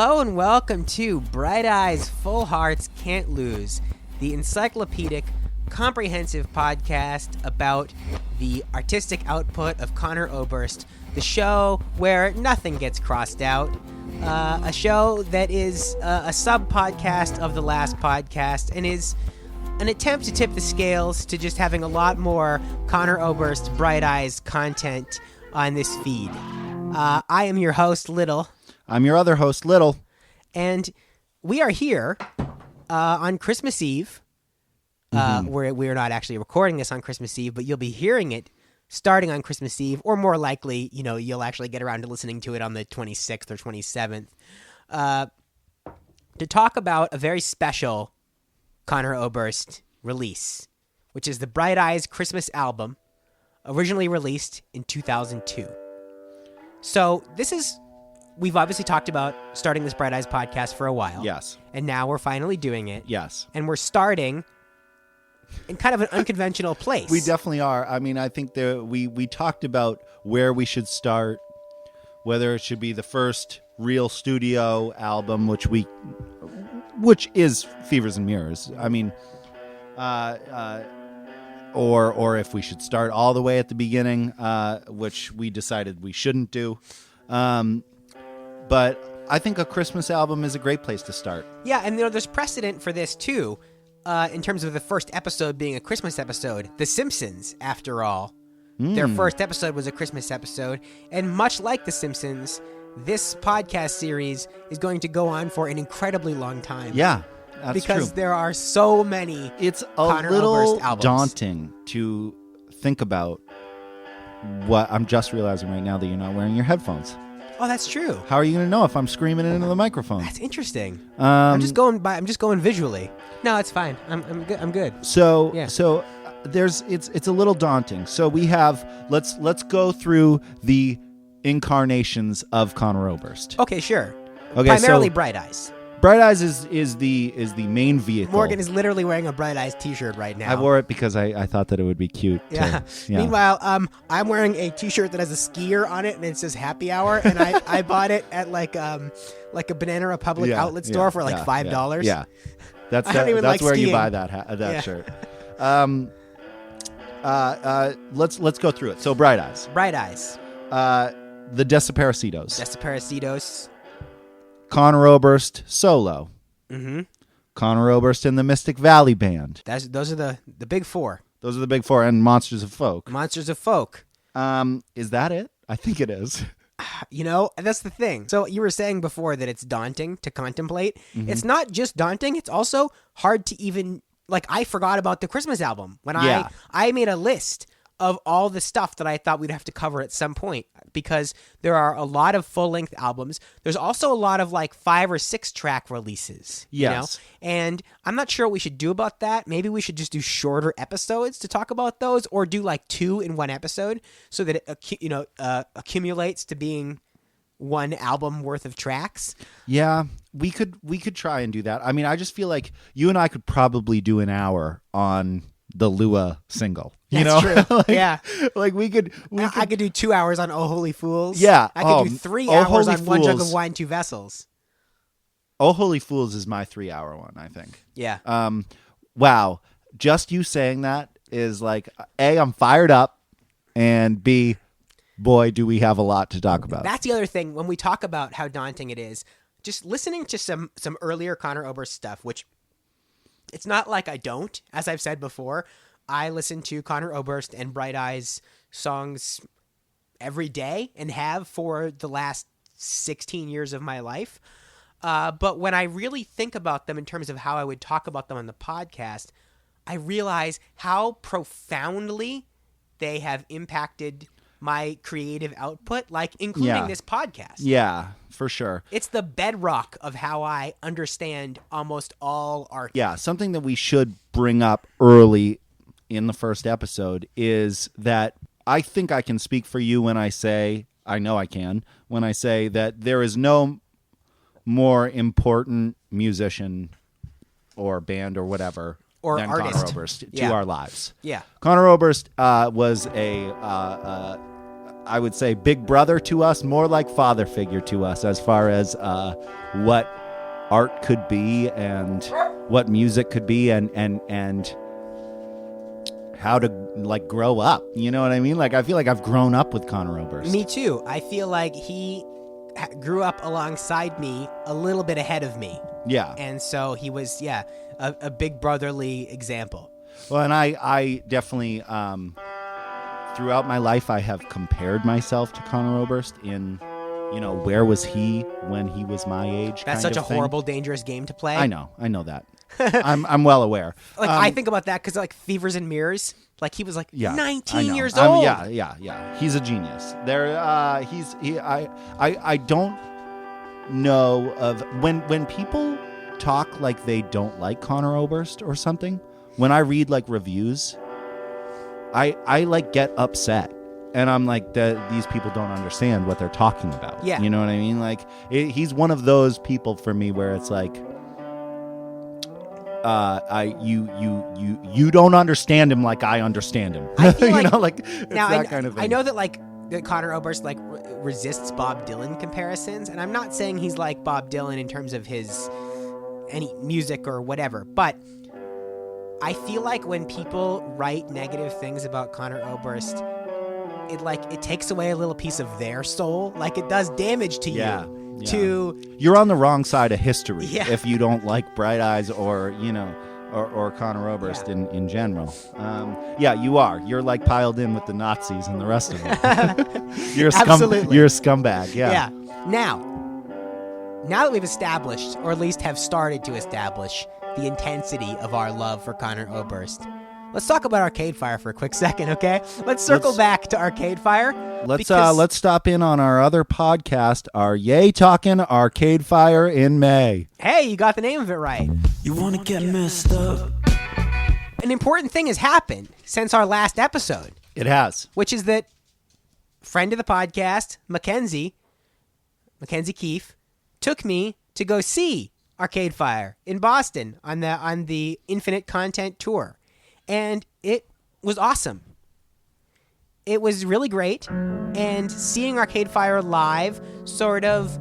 Hello and welcome to Bright Eyes, Full Hearts Can't Lose, the encyclopedic, comprehensive podcast about the artistic output of Conor Oberst, the show where nothing gets crossed out, a show that is a sub-podcast of the last podcast and is an attempt to tip the scales to just having a lot more Conor Oberst Bright Eyes content on this feed. I am your host, Little. I'm your other host, Little. And we are here on Christmas Eve. We're not actually recording this on Christmas Eve, but you'll be hearing it starting on Christmas Eve, or more likely, you'll actually get around to listening to it on the 26th or 27th, to talk about a very special Conor Oberst release, which is the Bright Eyes Christmas album, originally released in 2002. So we've obviously talked about starting this Bright Eyes podcast for a while. Yes. And now we're finally doing it. Yes. And we're starting in kind of an unconventional place. We definitely are. I mean, I think we talked about where we should start, whether it should be the first real studio album, which is Fevers and Mirrors. I mean, or if we should start all the way at the beginning, which we decided we shouldn't do. But I think a Christmas album is a great place to start. Yeah, and there's precedent for this too, in terms of the first episode being a Christmas episode. The Simpsons, after all, their first episode was a Christmas episode, and much like The Simpsons, this podcast series is going to go on for an incredibly long time. Yeah, that's because true. There are so many. It's a Conor little Oberst albums. daunting to think about. What I'm just realizing right now that you're not wearing your headphones. Oh, that's true. How are you going to know if I'm screaming into the microphone? That's interesting. I'm just going visually. No, it's fine. I'm good. I'm good. So Yeah. so it's a little daunting. So we have let's go through the incarnations of Conor Oberst. Okay, sure. Okay, Primarily so Bright Eyes. Bright Eyes is the main vehicle. Morgan is literally wearing a Bright Eyes t-shirt right now. I wore it because I thought that it would be cute. Yeah. Yeah. Meanwhile, I'm wearing a t-shirt that has a skier on it and it says Happy Hour, and I bought it at like a Banana Republic outlet store for like $5. Yeah. That's I don't even that's like where skiing. you buy that shirt. Let's go through it. So Bright Eyes. Bright Eyes. The Desaparecidos. Desaparecidos. Conor Oberst solo. Mm-hmm. Conor Oberst and the Mystic Valley Band. Those are the big four. Those are the big four, and Monsters of Folk. Monsters of Folk. Is that it? I think it is. That's the thing. So you were saying before that it's daunting to contemplate. Mm-hmm. It's not just daunting. It's also hard to even, I forgot about the Christmas album. When I made a list of all the stuff that I thought we'd have to cover at some point, because there are a lot of full-length albums. There's also a lot of 5 or 6 track releases. Yes. And I'm not sure what we should do about that. Maybe we should just do shorter episodes to talk about those, or do 2 in one episode so that it accumulates to being one album worth of tracks. Yeah, we could try and do that. I mean, I just feel like you and I could probably do an hour on the Lua single. That's true. Yeah. We could. I could do 2 hours on Oh Holy Fools. Yeah. I could do 3 hours on One Jug of Wine, Two Vessels. Oh Holy Fools is my 3-hour one, I think. Yeah. Wow. Just you saying that is A, I'm fired up, and B, boy, do we have a lot to talk about. That's the other thing. When we talk about how daunting it is, just listening to some earlier Conor Oberst stuff, which it's not like I don't. As I've said before, I listen to Conor Oberst and Bright Eyes songs every day and have for the last 16 years of my life. But when I really think about them in terms of how I would talk about them on the podcast, I realize how profoundly they have impacted my creative output, including this podcast. Yeah, for sure. It's the bedrock of how I understand almost all art. Yeah, something that we should bring up early in the first episode is that I think I can speak for you when I say, I know I can, when I say that there is no more important musician or band or whatever or than artist. Conor Oberst to our lives. Yeah. Conor Oberst was a I would say, big brother to us, more like father figure to us as far as what art could be and what music could be and how to like grow up. You know what I mean? Like I feel like I've grown up with Conor Oberst. Me too. I feel like he grew up alongside me, a little bit ahead of me. Yeah. And so he was, a big brotherly example. Well, and I definitely, throughout my life, I have compared myself to Conor Oberst in, where was he when he was my age? That's such a horrible, dangerous game to play. I know that. I'm well aware. Like I think about that because like Fevers and Mirrors, like he was like 19 years old. old. Yeah. He's a genius. I don't know of when people talk like they don't like Conor Oberst or something. When I read like reviews, I like get upset, and I'm like, these people don't understand what they're talking about. Yeah, you know what I mean. Like he's one of those people for me where it's like, you don't understand him like I understand him. I feel like, it's now that kind of thing. I know that like that Conor Oberst like resists Bob Dylan comparisons, and I'm not saying he's like Bob Dylan in terms of his any music or whatever, but I feel like when people write negative things about Conor Oberst, it takes away a little piece of their soul. Like it does damage to you. Yeah. You're on the wrong side of history if you don't like Bright Eyes or Conor Oberst in general. You are. You're like piled in with the Nazis and the rest of them. You're a scumbag. Yeah. Now that we've established, or at least have started to establish, the intensity of our love for Conor Oberst, let's talk about Arcade Fire for a quick second, okay? Let's circle back to Arcade Fire. Let's stop in on our other podcast, our Yay Talkin' Arcade Fire in May. Hey, you got the name of it right. You want to get messed up? An important thing has happened since our last episode. It has. Which is that friend of the podcast, Mackenzie Keefe, took me to go see Arcade Fire in Boston on the Infinite Content Tour. And it was awesome. It was really great. And seeing Arcade Fire live sort of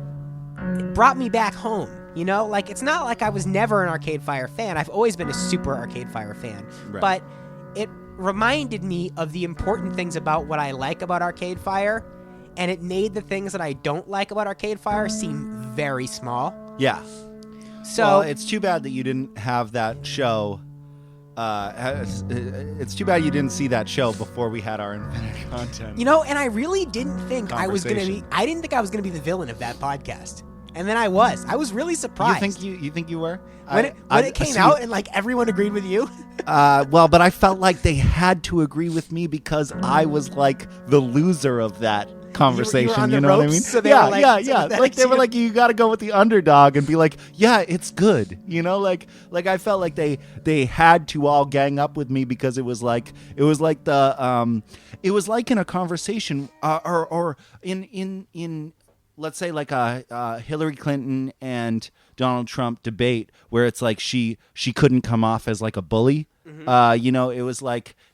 brought me back home. Like it's not like I was never an Arcade Fire fan. I've always been a super Arcade Fire fan. Right. But it reminded me of the important things about what I like about Arcade Fire. And it made the things that I don't like about Arcade Fire seem very small. Yeah. So it's too bad that you didn't have that show. It's too bad you didn't see that show before we had our Infinite Content. And I really didn't think I was gonna be. I didn't think I was gonna be the villain of that podcast, and then I was. I was really surprised. You think you were? When it came out and like everyone agreed with you. But I felt like they had to agree with me because I was like the loser of that conversation. You know what I mean? So they were like, Like they were like, you got to go with the underdog and be like, yeah, it's good. Like I felt like they had to all gang up with me because it was like in a conversation or in let's say like a Hillary Clinton and Donald Trump debate where it's like she couldn't come off as like a bully. Mm-hmm.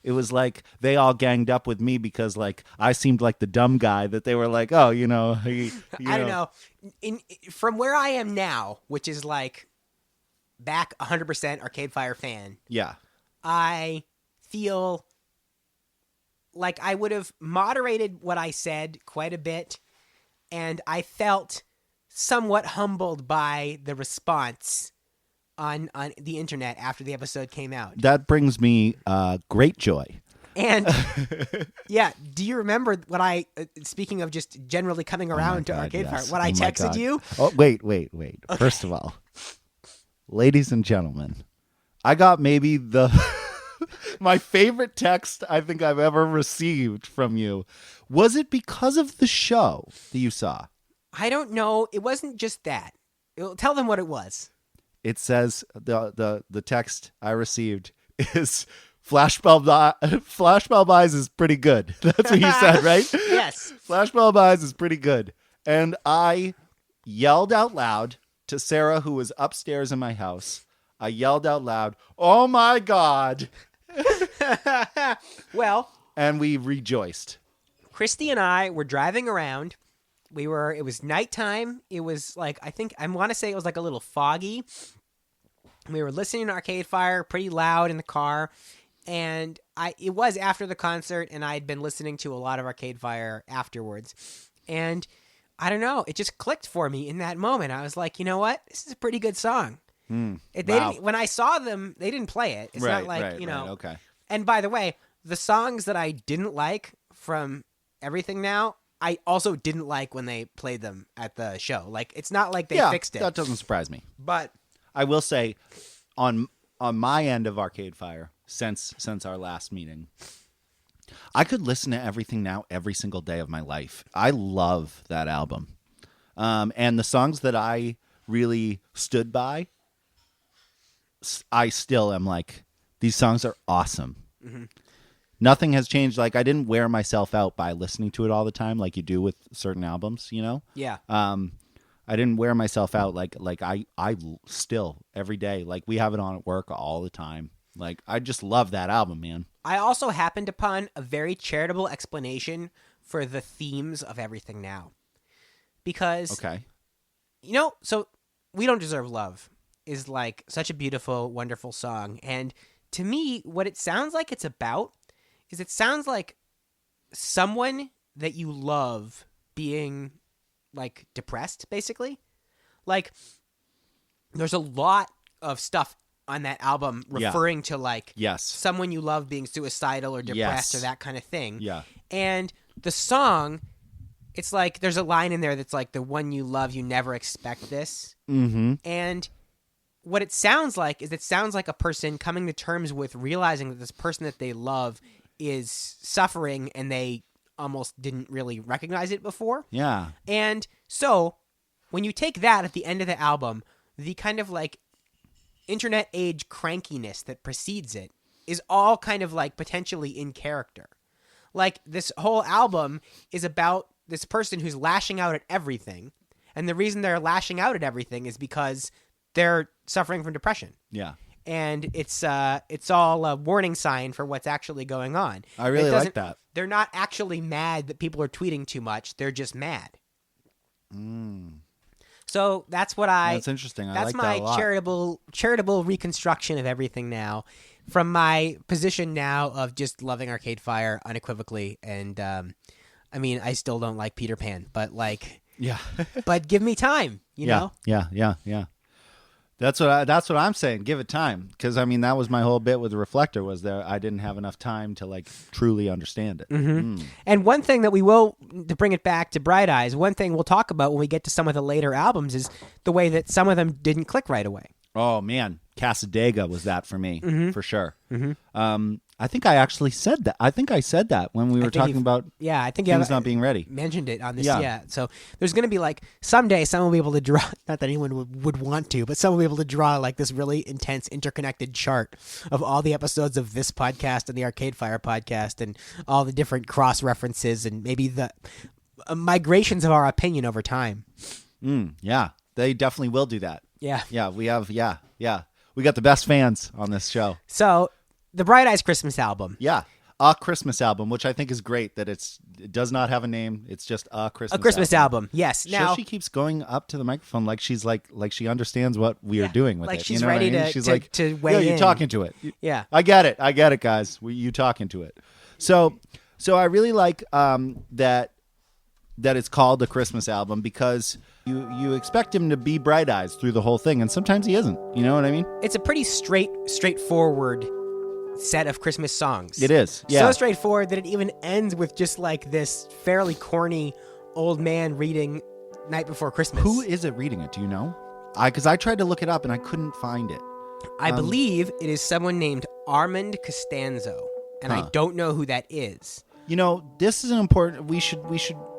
It was like they all ganged up with me because like I seemed like the dumb guy that they were like, oh, I don't know. From where I am now, which is like back 100% Arcade Fire fan. Yeah. I feel like I would have moderated what I said quite a bit, and I felt somewhat humbled by the response on the internet after the episode came out. That brings me great joy. And yeah, do you remember what I, speaking of just generally coming around to Arcade Fire, what I texted you? Oh, wait. Okay. First of all, ladies and gentlemen, I got maybe my favorite text I think I've ever received from you. Was it because of the show that you saw? I don't know. It wasn't just that. Tell them what it was. It says the text I received is Flashbulb Eyes is pretty good. That's what you said, right? Yes. Flashbulb Eyes is pretty good. And I yelled out loud to Sarah, who was upstairs in my house. I yelled out loud, "Oh my God." Well. And we rejoiced. Christy and I were driving around. It was nighttime. It was like, I want to say it was like a little foggy. We were listening to Arcade Fire pretty loud in the car. And it was after the concert, and I had been listening to a lot of Arcade Fire afterwards. And I don't know, it just clicked for me in that moment. I was like, you know what? This is a pretty good song. Wow. When I saw them, they didn't play it. It's not like, you know. Right, okay. And by the way, the songs that I didn't like from Everything Now, I also didn't like when they played them at the show. Like, it's not like they fixed it. That doesn't surprise me. But I will say, on my end of Arcade Fire, since our last meeting, I could listen to Everything Now every single day of my life. I love that album. And the songs that I really stood by, I still am like, these songs are awesome. Mm-hmm. Nothing has changed. Like, I didn't wear myself out by listening to it all the time like you do with certain albums, you know? Yeah. I didn't wear myself out like I still every day, like we have it on at work all the time. Like, I just love that album, man. I also happened upon a very charitable explanation for the themes of Everything Now. Because, okay, you know, so We Don't Deserve Love is like such a beautiful, wonderful song. And to me, what it sounds like it's about is it sounds like someone that you love being like depressed, basically. Like, there's a lot of stuff on that album referring to like someone you love being suicidal or depressed or that kind of thing. Yeah. And the song, it's like there's a line in there that's like, the one you love, you never expect this. Mm-hmm. And what it sounds like is a person coming to terms with realizing that this person that they love is suffering and they almost didn't really recognize it before. Yeah. And so when you take that at the end of the album, the kind of like internet age crankiness that precedes it is all kind of like potentially in character. Like, this whole album is about this person who's lashing out at everything. And the reason they're lashing out at everything is because they're suffering from depression. Yeah. And it's all a warning sign for what's actually going on. I really like that. They're not actually mad that people are tweeting too much. They're just mad. So that's what That's interesting. That's like my that a lot. charitable reconstruction of Everything Now, from my position now of just loving Arcade Fire unequivocally. And I mean, I still don't like Peter Pan, but like, yeah. but give me time, you know? Yeah. That's what I'm saying. Give it time, because I mean, that was my whole bit with the Reflector, was there I didn't have enough time to like truly understand it. Mm-hmm. And one thing that we will, to bring it back to Bright Eyes, one thing we'll talk about when we get to some of the later albums is the way that some of them didn't click right away. Oh man, Casadega was that for me, for sure. Mm-hmm. I think I actually said that. I think I said that when we were talking about I think things not being ready. Mentioned it on this. Yeah. So there's going to be like, someday someone will be able to draw, not that anyone would want to, but someone will be able to draw like this really intense interconnected chart of all the episodes of this podcast and the Arcade Fire podcast and all the different cross references and maybe the migrations of our opinion over time. Yeah, they definitely will do that. Yeah. We have, we got the best fans on this show. So the Bright Eyes Christmas album. Yeah. A Christmas album, which I think is great that it does not have a name. It's just a Christmas album. Yes. Now she keeps going up to the microphone like she's like she understands what we are doing with like it. She's you know ready what I mean? She's to, like, to weigh in. You talking to it. Yeah. I get it, guys. You talking to it. So I really like that it's called the Christmas album, because you expect him to be Bright Eyes through the whole thing, and sometimes he isn't. You know what I mean? It's a pretty straightforward set of Christmas songs. It is. Yeah. So straightforward that it even ends with just like this fairly corny old man reading Night Before Christmas. Who is it reading it? Do you know? Because I tried to look it up and I couldn't find it. I believe it is someone named Armand Costanzo, and I don't know who that is. You know, this is an important. We should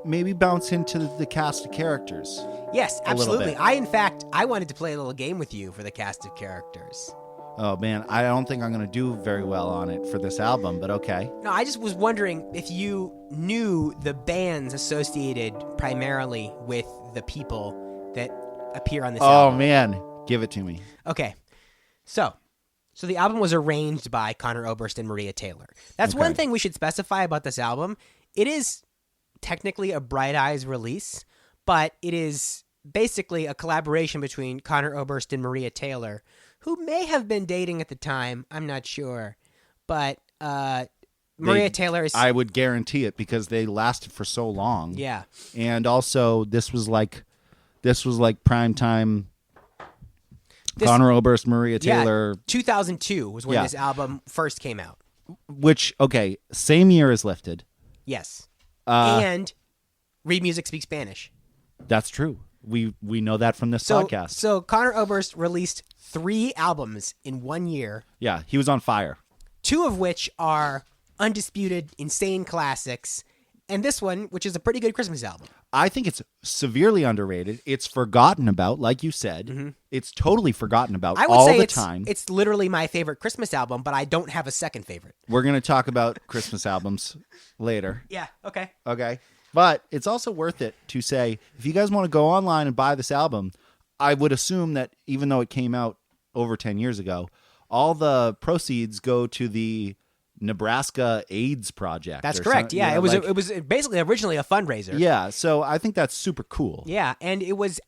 maybe bounce into the cast of characters. Yes, absolutely. I wanted to play a little game with you for the cast of characters. Oh man, I don't think I'm going to do very well on it for this album, but okay. No, I just was wondering if you knew the bands associated primarily with the people that appear on this album. Oh man, give it to me. Okay, so the album was arranged by Conor Oberst and Maria Taylor. That's one thing we should specify about this album. It is technically a Bright Eyes release, but it is basically a collaboration between Conor Oberst and Maria Taylor, who may have been dating at the time. I'm not sure. But Maria Taylor is... I would guarantee it because they lasted for so long. Yeah. And also, this was like prime time Conor Oberst, Maria Taylor. 2002 was when this album first came out. Which, okay, same year as Lifted. Yes. And Read Music, Speak Spanish. That's true. We know that from this podcast. So Conor Oberst released 3 albums in 1 year. Yeah, he was on fire. 2 of which are undisputed, insane classics. And this one, which is a pretty good Christmas album. I think it's severely underrated. It's forgotten about, like you said. Mm-hmm. It's totally forgotten about all the time. It's literally my favorite Christmas album, but I don't have a second favorite. We're going to talk about Christmas albums later. Yeah, okay. Okay. But it's also worth it to say, if you guys want to go online and buy this album, I would assume that even though it came out over 10 years ago, all the proceeds go to the Nebraska AIDS Project. That's correct. Yeah, it was basically originally a fundraiser. Yeah, so I think that's super cool. Yeah, and it was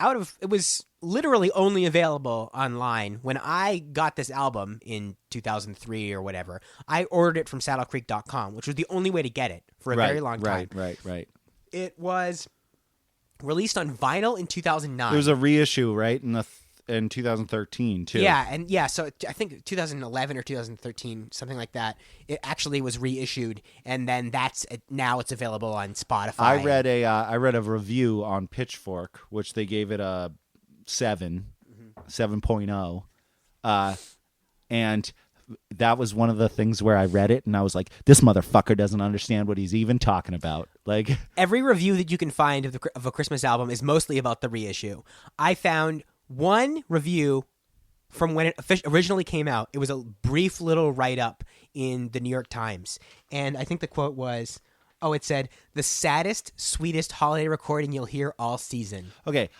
literally only available online. When I got this album in 2003 or whatever, I ordered it from saddlecreek.com, which was the only way to get it for a very long time. Right. It was released on vinyl in 2009. There was a reissue, right, in 2013 too. Yeah, so I think 2011 or 2013, something like that. It actually was reissued, and then now it's available on Spotify. I read a review on Pitchfork, which they gave it a 7.0, and that was one of the things where I read it and I was like, this motherfucker doesn't understand what he's even talking about. Like, every review that you can find of a Christmas album is mostly about the reissue. I found one review from when it originally came out. It was a brief little write-up in the New York Times. And I think the quote was, it said, "The saddest, sweetest holiday recording you'll hear all season." Okay,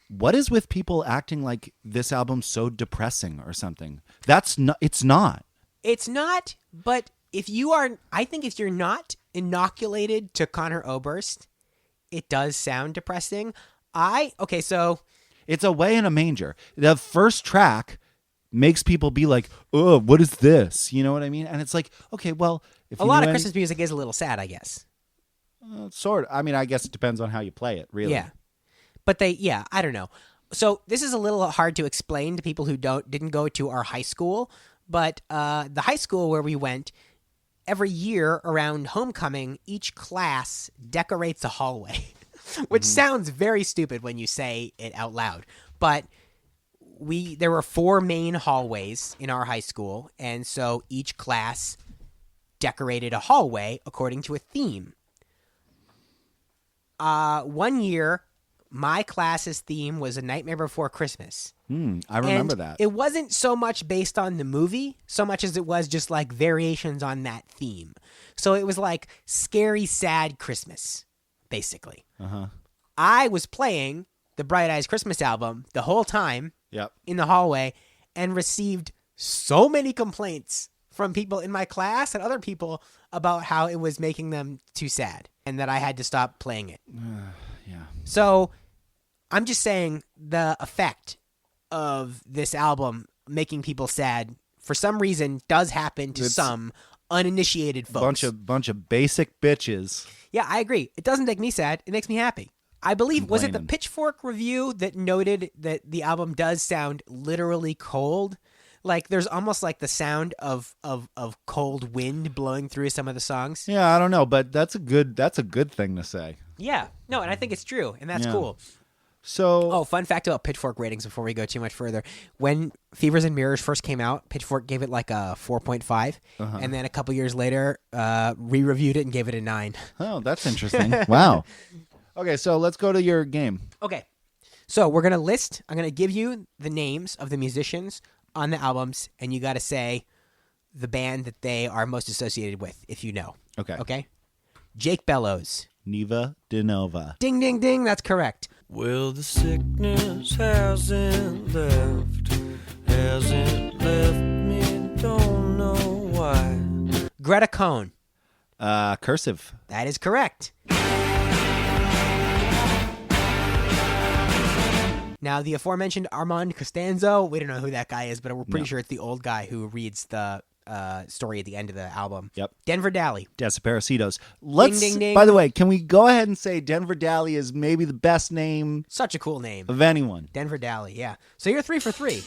what is with people acting like this album's so depressing or something? It's not. It's not, but I think if you're not inoculated to Conor Oberst, it does sound depressing. So... It's Away in a Manger. The first track makes people be like, "Oh, what is this?" You know what I mean? And it's like, okay, well, if a lot of Christmas music is a little sad, I guess. Sort of. I mean, I guess it depends on how you play it, really. Yeah, but I don't know. So this is a little hard to explain to people who didn't go to our high school, but the high school where we went, every year around homecoming, each class decorates a hallway. Which sounds very stupid when you say it out loud. But there were 4 main hallways in our high school, and so each class decorated a hallway according to a theme. 1 year, my class's theme was A Nightmare Before Christmas. I remember that. It wasn't so much based on the movie, so much as it was just like variations on that theme. So it was like Scary, Sad Christmas, basically. I was playing the Bright Eyes Christmas album the whole time in the hallway and received so many complaints from people in my class and other people about how it was making them too sad and that I had to stop playing it. So I'm just saying the effect of this album making people sad for some reason does happen to some uninitiated folks. Bunch of basic bitches. Yeah, I agree. It doesn't make me sad. It makes me happy. I believe, was it the Pitchfork review that noted that the album does sound literally cold? Like there's almost like the sound of cold wind blowing through some of the songs. Yeah, I don't know, but that's a good thing to say. Yeah. No, and I think it's true, and that's cool. So, fun fact about Pitchfork ratings before we go too much further. When Fevers and Mirrors first came out, Pitchfork gave it like a 4.5, and then a couple years later, re-reviewed it and gave it a 9. Oh, that's interesting. Wow. Okay, so let's go to your game. Okay. So I'm going to give you the names of the musicians on the albums, and you got to say the band that they are most associated with, if you know. Okay. Okay? Jake Bellows. Neva Denova. Ding, ding, ding. That's correct. Well, the sickness hasn't left me, don't know why. Greta Cohn. Cursive. That is correct. Now, the aforementioned Armand Costanzo, we don't know who that guy is, but we're pretty sure it's the old guy who reads the story at the end of the album. Yep. Denver Dally. Desiparasitos. Let's. Ding, ding, ding. By the way, can we go ahead and say Denver Dally is maybe the best name Such a cool name. of anyone? Denver Dally, yeah. So you're 3 for 3.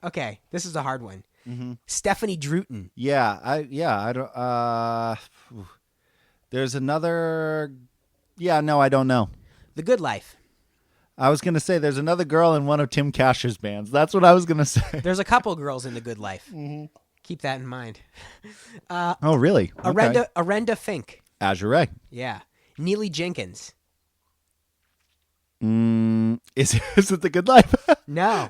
Okay, this is a hard one. Stephanie Druten. Yeah, I don't. There's another. Yeah, no, I don't know. The Good Life. I was gonna say there's another girl in one of Tim Casher's bands. That's what I was gonna say. There's a couple girls in The Good Life. Keep that in mind. Oh, really? Arenda Fink. Azure. Yeah. Neely Jenkins. Is it the Good Life? No.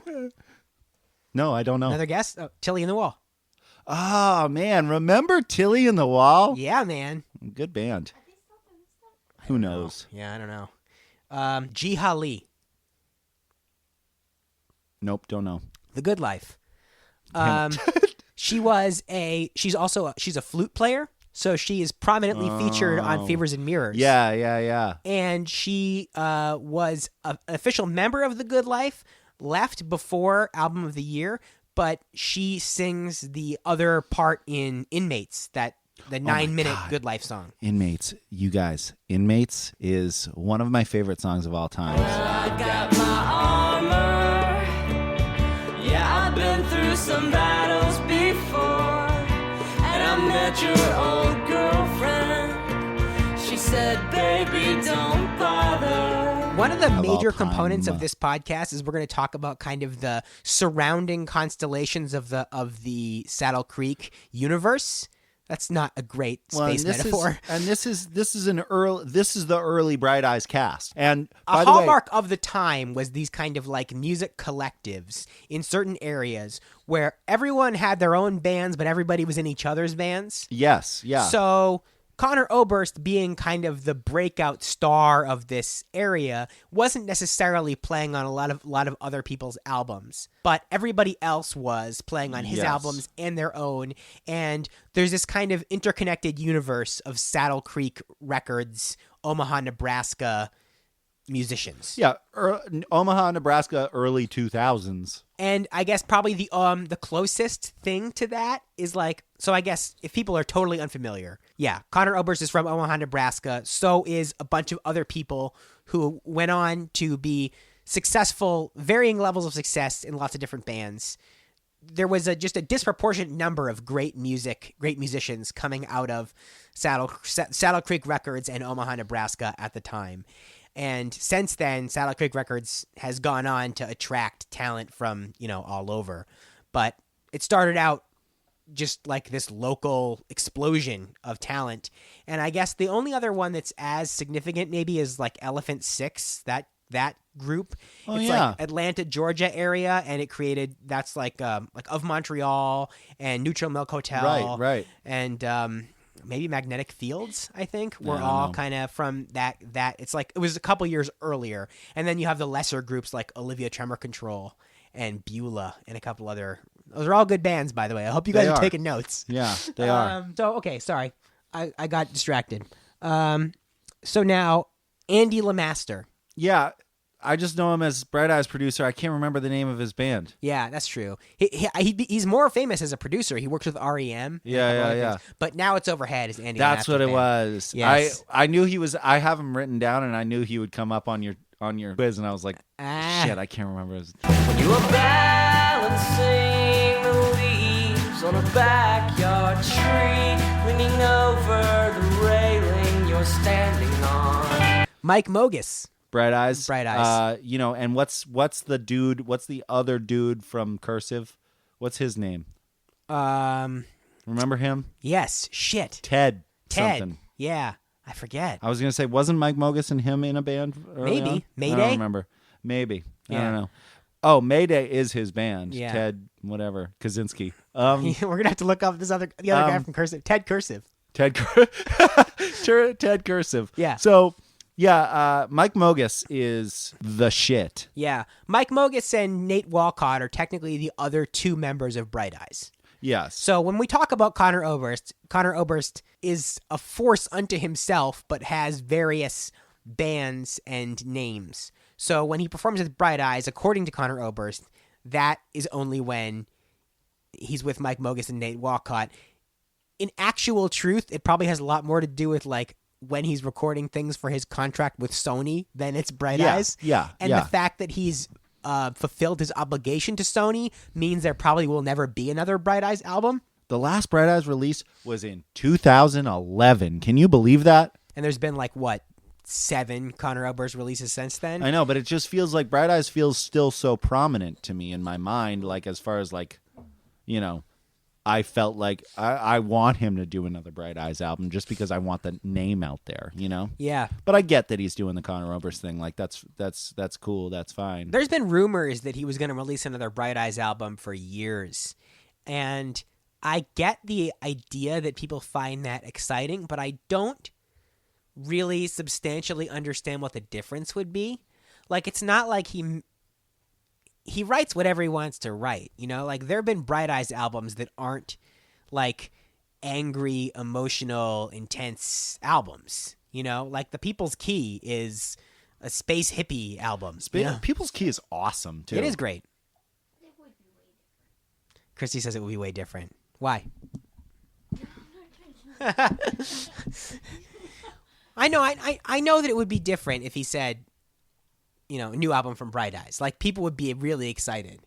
No, I don't know. Another guess? Oh, Tilly in the Wall. Oh man, remember Tilly in the Wall? Yeah, man. Good band. Who knows? Yeah, I don't know. Jiha Lee. Nope, don't know. The Good Life. She's a flute player, so she is prominently featured on Fevers and Mirrors. Yeah. And she was an official member of The Good Life, left before Album of the Year, but she sings the other part in Inmates, the 9-minute Good Life song. Inmates, you guys. Inmates is one of my favorite songs of all time. I got my armor. Yeah, I've been through some battles before. And I met your old girlfriend. She said, baby, don't bother. One of the major about components Palma? of this podcast is we're going to talk about kind of the surrounding constellations of the Saddle Creek universe. That's not a great space metaphor. This is the early Bright Eyes cast. And by A the way, hallmark of the time was these kind of like music collectives in certain areas where everyone had their own bands, but everybody was in each other's bands. yes, yeah. So Conor Oberst, being kind of the breakout star of this area, wasn't necessarily playing on a lot of other people's albums, but everybody else was playing on his Yes. albums and their own. And there's this kind of interconnected universe of Saddle Creek Records, Omaha, Nebraska musicians. Yeah, Omaha, Nebraska, early 2000s. And I guess probably the closest thing to that is like, so I guess if people are totally unfamiliar, yeah, Conor Oberst is from Omaha, Nebraska. So is a bunch of other people who went on to be successful, varying levels of success in lots of different bands. There was just a disproportionate number of great musicians coming out of Saddle Creek Records and Omaha, Nebraska at the time. And since then, Saddle Creek Records has gone on to attract talent from, all over. But it started out just like this local explosion of talent. And I guess the only other one that's as significant maybe is like Elephant Six, that group. Oh, it's yeah. like Atlanta, Georgia area, and it created, that's like Of Montreal and Neutral Milk Hotel. Right. And maybe Magnetic Fields, I think, were I don't all know. kind of from that. It's like it was a couple years earlier, and then you have the lesser groups like Olivia Tremor Control and Beulah and a couple other. Those are all good bands, by the way. I hope you guys They are are. taking notes. Yeah, they are. So okay, sorry, I got distracted. So now Andy LeMaster. Yeah, I just know him as Bright Eyes producer. I can't remember the name of his band. Yeah, that's true. He's more famous as a producer. He works with REM. and a couple other Yeah. things. But now it's Overhead as Andy. That's LeMaster's what it band. was. Yes. I knew he was. I have him written down, and I knew he would come up on your quiz, and I was like, shit, I can't remember his. When you were balancing the leaves on a backyard tree, leaning over the railing you're standing on. Mike Mogus. Bright Eyes. Bright Eyes. And what's the dude? What's the other dude from Cursive? What's his name? Remember him? Yes. Shit. Ted. Ted. Something. Yeah. I forget. I was gonna say, wasn't Mike Mogus and him in a band? Early Maybe. on? I Mayday? don't remember. Maybe. I Yeah. don't know. Oh, Mayday is his band. Yeah. Ted, whatever, Kaczynski. We're gonna have to look up the other guy from Cursive. Ted Cursive. Ted Cursive. Yeah. So, yeah, Mike Mogus is the shit. Yeah. Mike Mogus and Nate Walcott are technically the other two members of Bright Eyes. Yes. So when we talk about Conor Oberst is a force unto himself, but has various bands and names. So when he performs with Bright Eyes, according to Conor Oberst, that is only when he's with Mike Mogis and Nate Walcott. In actual truth, it probably has a lot more to do with like when he's recording things for his contract with Sony than it's Bright Eyes. Yeah. And the fact that he's fulfilled his obligation to Sony means there probably will never be another Bright Eyes album. The last Bright Eyes release was in 2011. Can you believe that? And there's been like, what, 7 Conor Oberst releases since then? I know, but it just feels like Bright Eyes feels still so prominent to me in my mind, like as far as like, you know, I felt like I want him to do another Bright Eyes album just because I want the name out there, you know? Yeah. But I get that he's doing the Conor Oberst thing. Like, that's cool. That's fine. There's been rumors that he was going to release another Bright Eyes album for years. And I get the idea that people find that exciting, but I don't really substantially understand what the difference would be. Like, it's not like he writes whatever he wants to write, you know? Like, there have been Bright Eyes albums that aren't, like, angry, emotional, intense albums, you know? Like, The People's Key is a space hippie album. You know? People's Key is awesome, too. It is great. Christy says it would be way different. Why? I know that it would be different if he said, you know, a new album from Bright Eyes. Like, people would be really excited.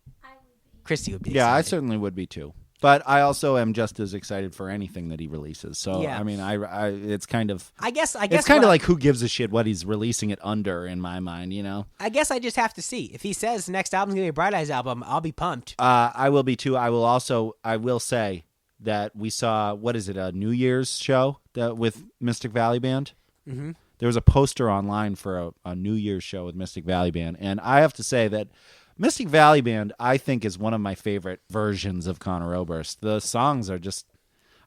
Christy would be excited. Yeah, I certainly would be too. But I also am just as excited for anything that he releases. So, yeah. I mean, I it's kind of... I guess it's kind of like who gives a shit what he's releasing it under, in my mind, you know? I guess I just have to see. If he says the next album's going to be a Bright Eyes album, I'll be pumped. I will be too. I will say that we saw, what is it, a New Year's show with Mystic Valley Band? Mm-hmm. There was a poster online for a New Year's show with Mystic Valley Band, and I have to say that Mystic Valley Band, I think, is one of my favorite versions of Conor Oberst. The songs are just,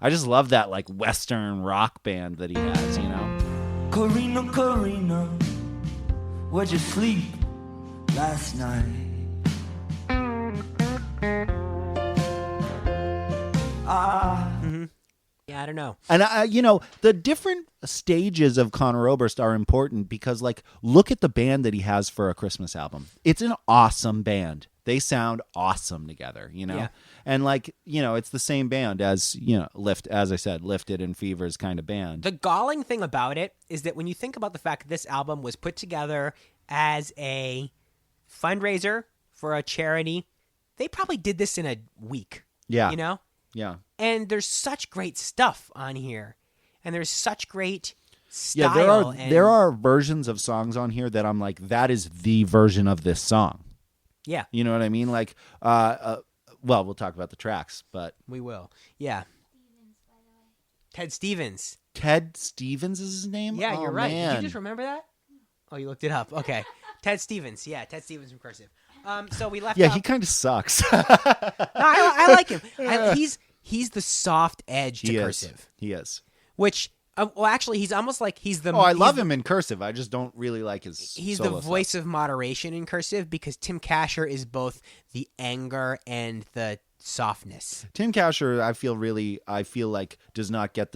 I just love that like Western rock band that he has, you know? Karina, where'd you sleep last night? Yeah, I don't know. And, you know, the different stages of Conor Oberst are important because, like, look at the band that he has for a Christmas album. It's an awesome band. They sound awesome together, you know? Yeah. And, like, you know, it's the same band as, you know, as I said, Lifted and Fever's kind of band. The galling thing about it is that when you think about the fact that this album was put together as a fundraiser for a charity, they probably did this in a week. Yeah. You know? Yeah. And there's such great stuff on here. And there's such great style. Yeah, there are versions of songs on here that I'm like, that is the version of this song. Yeah. You know what I mean? Like, well, we'll talk about the tracks, but... We will. Yeah. Ted Stevens. Ted Stevens is his name? Yeah, Oh, you're right. man. Did you just remember that? Oh, you looked it up. Okay. Ted Stevens. Yeah, Ted Stevens from Cursive. So we left Yeah, out... he kind of sucks. No, I like him. He's the soft edge to Cursive. He is. Which, well, actually, he's almost like he's the... Oh, I love him in Cursive. I just don't really like his He's solo the voice of moderation in Cursive because Tim Kasher is both the anger and the softness. Tim Kasher, I feel like does not get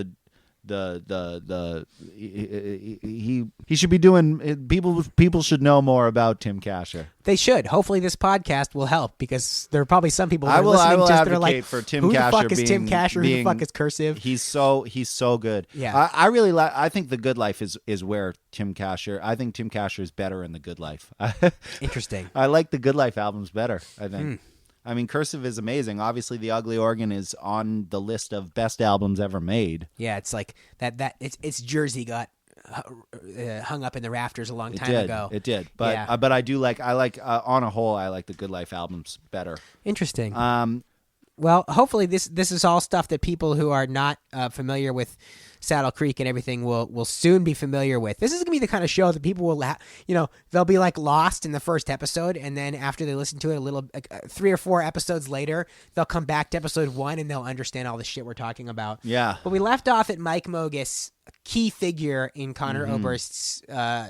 he should be doing people should know more about Tim Kasher. They should. Hopefully this podcast will help because there are probably some people who I are will listening just that are advocate like, for Tim who Kasher the fuck is being, Tim Kasher? Who the fuck is Cursive? He's so good. Yeah. I really like. I think The Good Life is where Tim Kasher. I think Tim Kasher is better in The Good Life. Interesting. I like the Good Life albums better, I think. I mean, Cursive is amazing. Obviously, The Ugly Organ is on the list of best albums ever made. Yeah, it's like that. Its jersey got hung up in the rafters a long time ago. It did. But Yeah. but I like on a whole, I like the Good Life albums better. Interesting. Well, hopefully this is all stuff that people who are not familiar with Saddle Creek and everything will soon be familiar with. This is going to be the kind of show that people will, they'll be like lost in the first episode, and then after they listen to it a little, 3 or 4 episodes later, they'll come back to episode 1 and they'll understand all the shit we're talking about. Yeah. But we left off at Mike Mogis, a key figure in Conor Oberst's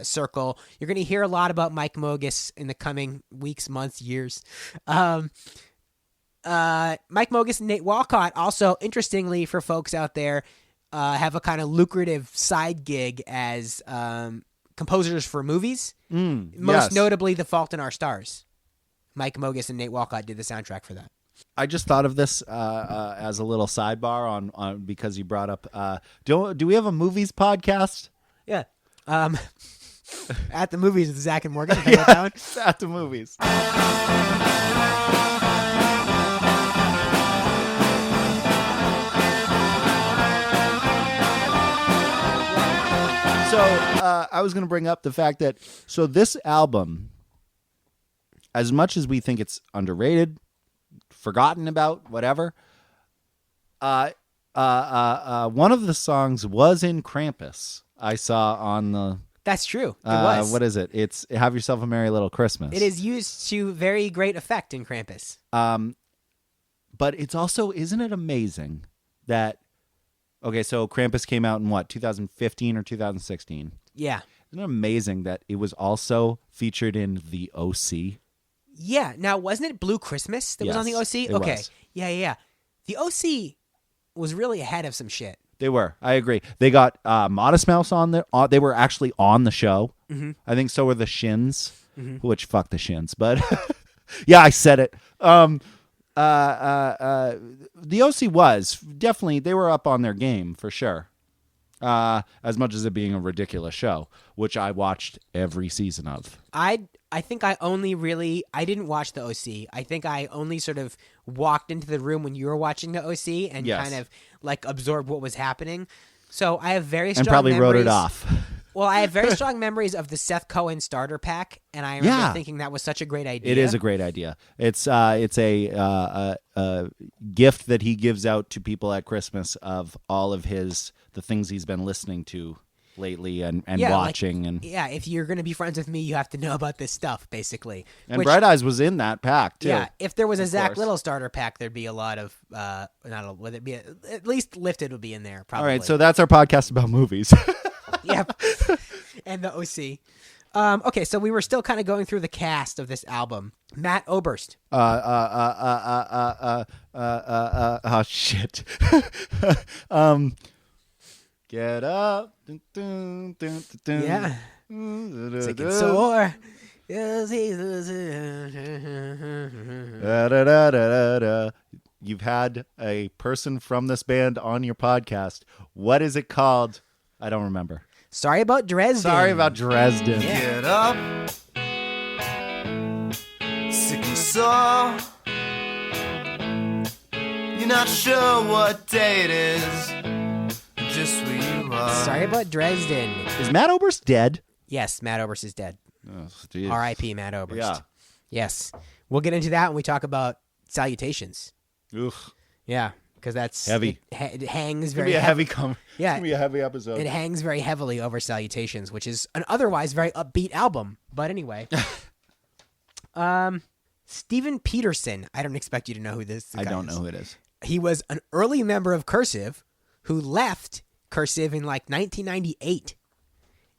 circle. You're going to hear a lot about Mike Mogis in the coming weeks, months, years. Mike Mogis and Nate Walcott also, interestingly for folks out there, have a kind of lucrative side gig as composers for movies. Most notably, The Fault in Our Stars. Mike Mogis and Nate Walcott did the soundtrack for that. I just thought of this as a little sidebar on because you brought up. Do we have a movies podcast? Yeah. At the movies with Zach and Morgan. Have that one? At the movies. So I was going to bring up the fact that this album, as much as we think it's underrated, forgotten about, whatever, one of the songs was in Krampus. I saw on the. That's true. It was. What is it? It's Have Yourself a Merry Little Christmas. It is used to very great effect in Krampus. But it's also, isn't it amazing that, okay, so Krampus came out in what, 2015 or 2016? Yeah. Isn't it amazing that it was also featured in The OC? Yeah. Now, wasn't it Blue Christmas that was on The OC? It okay. was. Yeah. The OC was really ahead of some shit. They were. I agree. They got Modest Mouse on there. They were actually on the show. Mm-hmm. I think so were the Shins, which fuck the Shins. But yeah, I said it. The OC was definitely, they were up on their game for sure. As much as it being a ridiculous show, which I watched every season of. I think I didn't watch the OC. I think I only sort of walked into the room when you were watching the OC and kind of like absorbed what was happening. So I have very strong and probably memories. wrote it off. Well, I have very strong memories of the Seth Cohen starter pack, and I remember thinking that was such a great idea. It is a great idea. It's a gift that he gives out to people at Christmas of all of the things he's been listening to lately and watching. If you're going to be friends with me, you have to know about this stuff, basically. And Bright Eyes was in that pack, too. Yeah, if there was a Zach course. Little starter pack, there'd be a lot of, at least Lifted would be in there, probably. All right, so that's our podcast about movies. Yep. And the OC. Okay, so we were still kind of going through the cast of this album. Matt Oberst. Oh, shit. Get up. Dun, dun, dun, dun, dun. Yeah. Sick and sore. Yes, You've had a person from this band on your podcast. What is it called? I don't remember. Sorry about Dresden. Yeah. Get up, sick and sore. You're not sure what day it is, just where you are. Sorry about Dresden. Is Matt Oberst dead? Yes, Matt Oberst is dead. Oh, geez. R.I.P. Matt Oberst. Yeah. Yes. We'll get into that when we talk about Salutations. Oof. Yeah, because that's heavy. It hangs It's very gonna be a heavy. It's gonna be a heavy episode. It hangs very heavily over Salutations, which is an otherwise very upbeat album. But anyway. Steven Peterson. I don't expect you to know who this guy I don't is. know who it is. He was an early member of Cursive who left Cursive in like 1998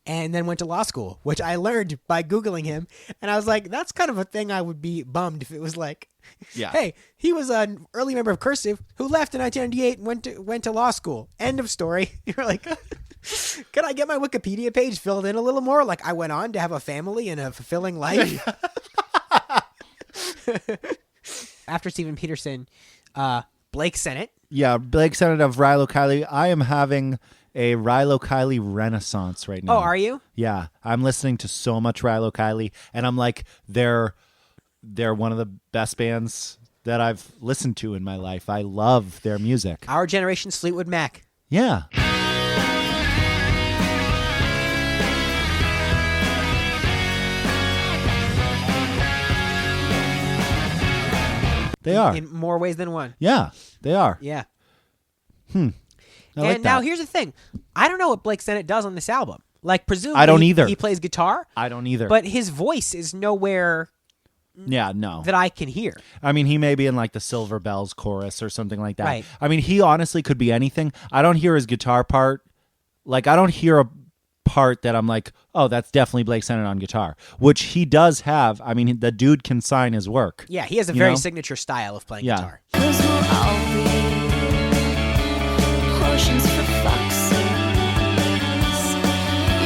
and then went to law school, which I learned by Googling him. And I was like, that's kind of a thing I would be bummed if it was like, hey, he was an early member of Cursive who left in 1998 and went to law school. End of story. You're like, can I get my Wikipedia page filled in a little more? Like, I went on to have a family and a fulfilling life. After Steven Peterson, Blake Sennett. Yeah, Blake Sennett of Rilo Kiley. I am having a Rilo Kiley renaissance right now. Oh, are you? Yeah, I'm listening to so much Rilo Kiley, and I'm like, they're one of the best bands that I've listened to in my life. I love their music. Our generation's Fleetwood Mac. Yeah. They are. In more ways than one. Yeah, they are. Yeah. I like And now that. here's the thing. I don't know what Blake Sennett does on this album. Like, presumably I don't either. He plays guitar. I don't either. But his voice is nowhere yeah, no. that I can hear. I mean, he may be in like the Silver Bells chorus or something like that. Right. I mean, he honestly could be anything. I don't hear his guitar part. Like, I don't hear part that I'm like, oh, that's definitely Blake Sennett on guitar, which he does have. I mean, the dude can sign his work. Yeah, he has a very signature style of playing guitar. Those will all be potions for fuck's sakes.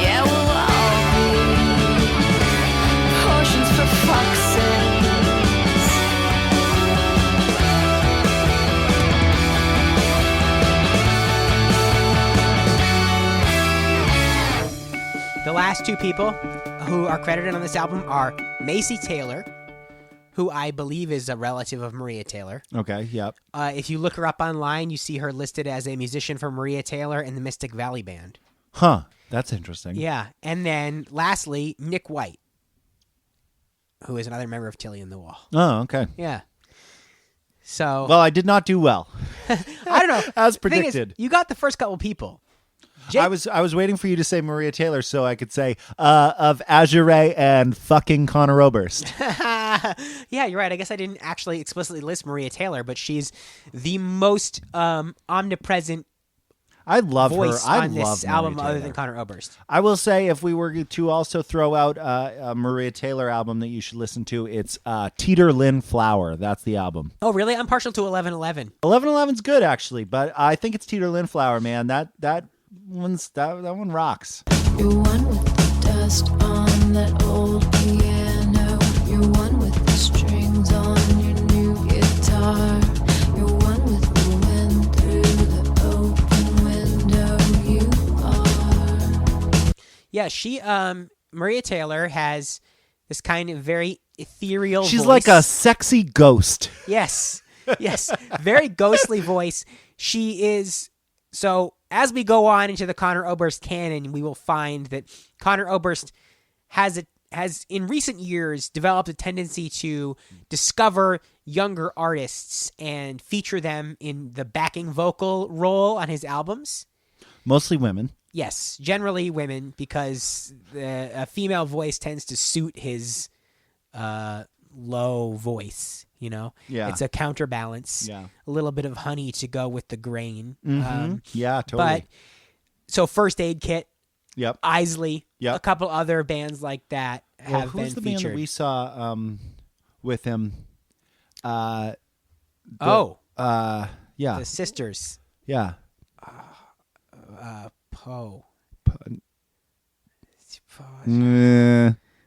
Yeah, we'll all be potions for fuck's sakes. The last two people who are credited on this album are Macy Taylor, who I believe is a relative of Maria Taylor. Okay, yep. If you look her up online, you see her listed as a musician for Maria Taylor and the Mystic Valley Band. Huh, that's interesting. Yeah, and then lastly, Nick White, who is another member of Tilly and the Wall. Oh, okay. Yeah. So, Well, I did not do well. I don't know. As The thing is, predicted. you got the first couple people. Jake, I was waiting for you to say Maria Taylor so I could say of Azure and fucking Conor Oberst. yeah, you're right. I guess I didn't actually explicitly list Maria Taylor, but she's the most omnipresent I love voice her. I on love this album Maria other Taylor. than Conor Oberst. I will say, if we were to also throw out a Maria Taylor album that you should listen to, it's Teeter Lynn Flower. That's the album. Oh, really? I'm partial to 1111. 1111's good, actually, but I think it's Teeter Lynn Flower, man. That one rocks. You're one with the dust on that old piano. You're one with the strings on your new guitar. You're one with the wind through the open window. You are. Yeah, she Maria Taylor has this kind of very ethereal She's voice. like a sexy ghost. Yes. Yes. Very ghostly voice. She is. So as we go on into the Conor Oberst canon, we will find that Conor Oberst has in recent years developed a tendency to discover younger artists and feature them in the backing vocal role on his albums. Mostly women. Yes, generally women, because a female voice tends to suit his low voice, you know? Yeah. It's a counterbalance. Yeah. A little bit of honey to go with the grain. Yeah, totally. But, so First Aid Kit, Yep. Isley, Yep. a couple other bands like that Well, have who's been the featured. band that we saw with him? Yeah, Yeah. the Sisters. Yeah. Poe.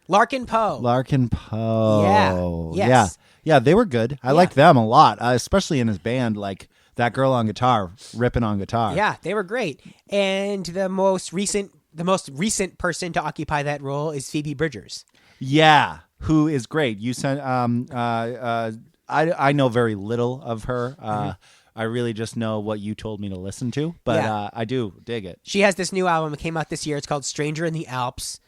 Larkin Poe. Larkin Poe. Yeah. Yes. Yeah, they were good. I liked them a lot, especially in his band, like that girl on guitar, ripping on guitar. Yeah, they were great. And the most recent person to occupy that role is Phoebe Bridgers. Yeah, who is great. You sent I know very little of her. I really just know what you told me to listen to, but Yeah. I do dig it. She has this new album that came out this year. It's called Stranger in the Alps,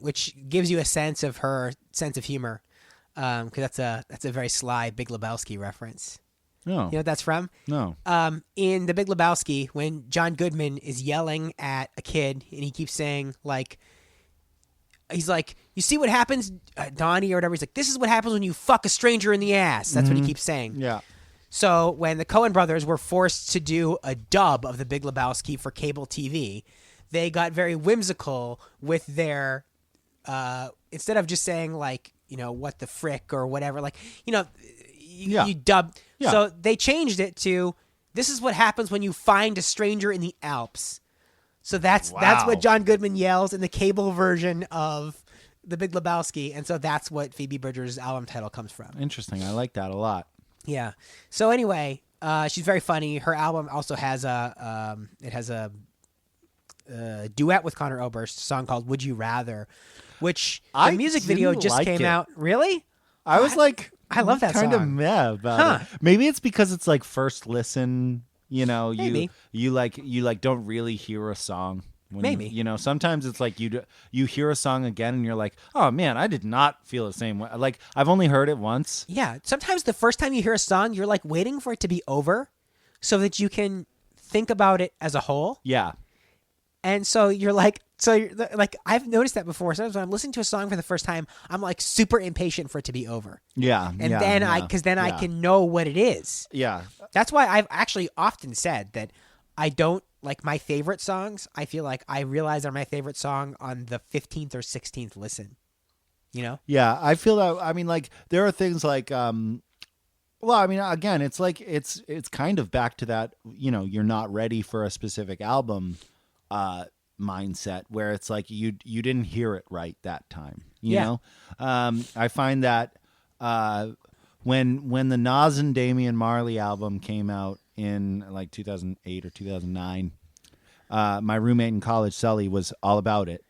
which gives you a sense of her sense of humor, because that's a very sly Big Lebowski reference. No, You know what that's from? no. In The Big Lebowski, when John Goodman is yelling at a kid and he keeps saying, like, he's like, you see what happens, Donnie, or whatever. He's like, this is what happens when you fuck a stranger in the ass. That's what he keeps saying. Yeah. So when the Coen brothers were forced to do a dub of The Big Lebowski for cable TV, they got very whimsical with their, instead of just saying, like, you know, what the frick or whatever, like, you know, you dub. Yeah. So they changed it to, this is what happens when you find a stranger in the Alps. So that's what John Goodman yells in the cable version of The Big Lebowski, and so that's what Phoebe Bridgers' album title comes from. Interesting. I like that a lot. Yeah. So anyway, she's very funny. Her album also has a duet with Conor Oberst, a song called "Would You Rather," which the I music video didn't just like came it. out. Really? I was like, I love that kind of song. meh about it. Maybe it's because it's like first listen. You know, Maybe. you don't really hear a song. When Maybe. you know, sometimes it's like you hear a song again and you're like, oh man, I did not feel the same way. Like I've only heard it once. Yeah. Sometimes the first time you hear a song, you're like waiting for it to be over so that you can think about it as a whole. Yeah. And so you're like, I've noticed that before. Sometimes when I'm listening to a song for the first time, I'm like super impatient for it to be over. Yeah. And then I can know what it is. Yeah. That's why I've actually often said that I don't like my favorite songs. I feel like I realize are my favorite song on the 15th or 16th listen. You know? Yeah, I feel that. I mean, like there are things like, well, I mean, again, it's like it's kind of back to that. You know, you're not ready for a specific album mindset where it's like you didn't hear it right that time. You know, I find that when the Nas and Damian Marley album came out in like 2008 or 2009, my roommate in college, Sully, was all about it.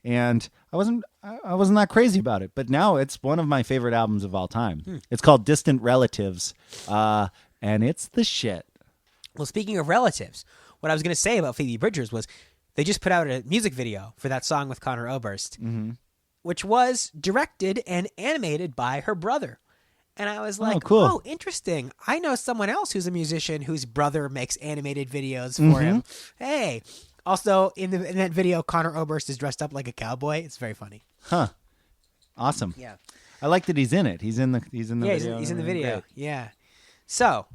And I wasn't that crazy about it, but now it's one of my favorite albums of all time. It's called Distant Relatives, and it's the shit. Well, speaking of relatives, what I was going to say about Phoebe Bridgers was they just put out a music video for that song with Conor Oberst, which was directed and animated by her brother. And I was like, cool. Oh, interesting. I know someone else who's a musician whose brother makes animated videos for him. Hey. Also, in that video, Conor Oberst is dressed up like a cowboy. It's very funny. Huh. Awesome. Yeah. I like that he's in it. He's in the Yeah, video. he's in the video. Great. Yeah. So,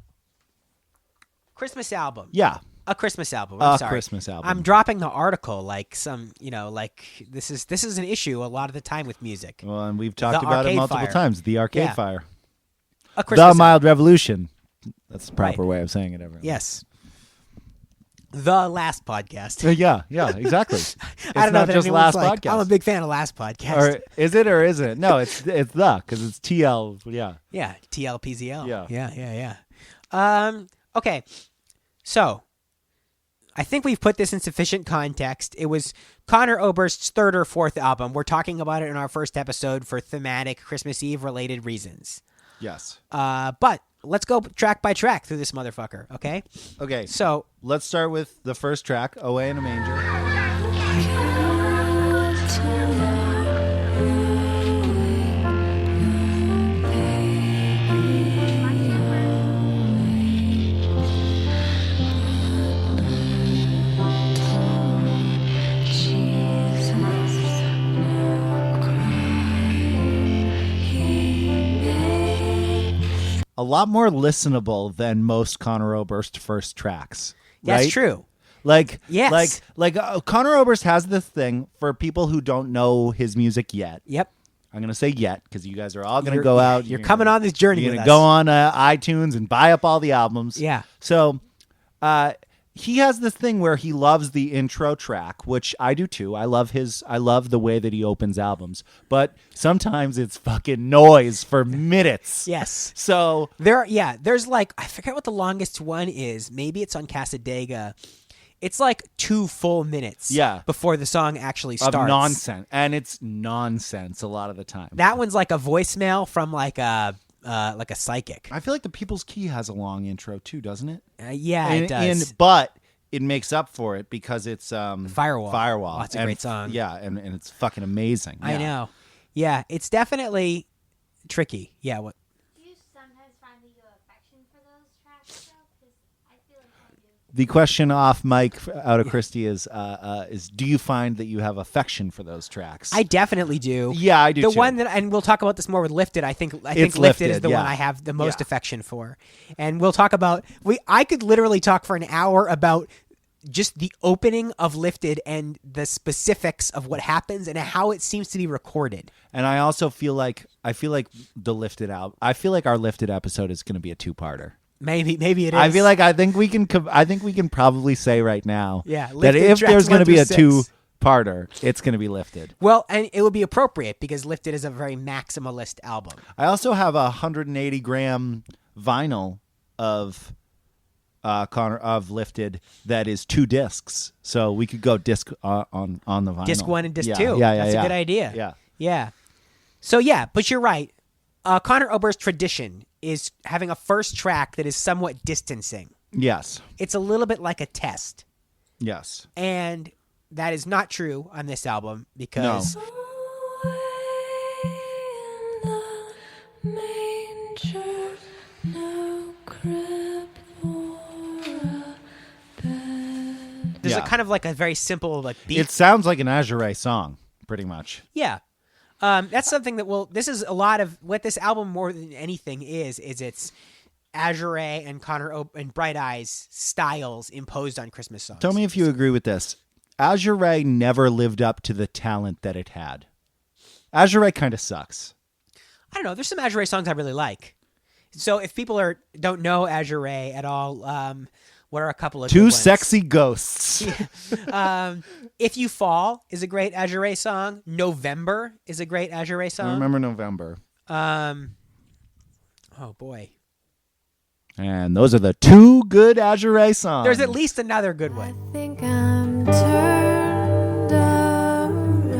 Christmas album. Yeah. A Christmas album. I'm sorry. Christmas album. I'm dropping the article like some, like this is an issue a lot of the time with music. Well, and we've talked The about it Arcade multiple Fire. times. The Arcade Yeah. Fire. A Christmas The Mild Revolution. That's the proper Right. way of saying it, everyone. Yes. The Last Podcast. Yeah, exactly. It's I don't know not that just anyone's Last like, Podcast. I'm a big fan of Last Podcast. Or is it or isn't it? No, it's the because it's TL. Yeah. Yeah, TLPZL. Yeah. Yeah. Okay, so I think we've put this in sufficient context. It was Conor Oberst's third or fourth album. We're talking about it in our first episode for thematic Christmas Eve related reasons. Yes. But let's go track by track through this motherfucker, okay? Okay. So Let's start with the first track, Away in a Manger. A lot more listenable than most Conor Oberst first tracks. that's right? true. Like, Yes. Conor Oberst has this thing for people who don't know his music yet. Yep. I'm going to say yet because you guys are all going to You're- go out. You're coming on this journey You're with going us. to go on iTunes and buy up all the albums. Yeah. So he has this thing where he loves the intro track, which I do too. I love the way that he opens albums. But sometimes it's fucking noise for minutes. Yes. So There's like, I forget what the longest one is. Maybe it's on Casadega. It's like 2 full minutes before the song actually starts. of nonsense. And it's nonsense a lot of the time. That one's like a voicemail from like a psychic. I feel like the People's Key has a long intro too, doesn't it? It does. But it makes up for it because it's Firewall. Firewall. Oh, that's a And great song. Yeah, and it's fucking amazing. I Yeah. know. Yeah, it's definitely tricky. Yeah. What? Do you sometimes find that you have affection for those tracks, though? Because I feel like I do. The question off mic out of Christy is do you find that you have affection for those tracks? I definitely do. Yeah, I do The too. one that, and we'll talk about this more with Lifted. I think It's Lifted is Lifted, the yeah. one I have the most Yeah. affection for, and we'll talk about. I could literally talk for an hour about just the opening of Lifted and the specifics of what happens and how it seems to be recorded. And I also feel like the Lifted album. I feel like our Lifted episode is going to be a 2-parter. Maybe it is. I think we can probably say right now Yeah, that Lifted if tracks there's going to 1 be a through 6. 2-parter, it's going to be Lifted. Well, and it would be appropriate because Lifted is a very maximalist album. I also have a 180 gram vinyl of Conor of Lifted that is 2 discs, so we could go disc on the vinyl. Disc 1 and disc Yeah, 2. Yeah, That's a good idea. Yeah. Yeah. So yeah, but you're right. Conor Oberst's tradition is having a first track that is somewhat distancing. Yes. It's a little bit like a test. Yes. And that is not true on this album because there's a kind of like a very simple like beat. It sounds like an Azure song, pretty much. Yeah. That's something that this is a lot of what this album more than anything is it's Azure and and Bright Eyes styles imposed on Christmas songs. Tell me if you agree with this. Azure never lived up to the talent that it had. Azure kind of sucks. I don't know. There's some Azure songs I really like. So if people don't know Azure at all, what are a couple of Two good ones? Sexy Ghosts. If You Fall is a great Azure song. November is a great Azure song. I remember November. Oh boy. And those are the two good Azure songs. There's at least another good I one. think I'm turned around.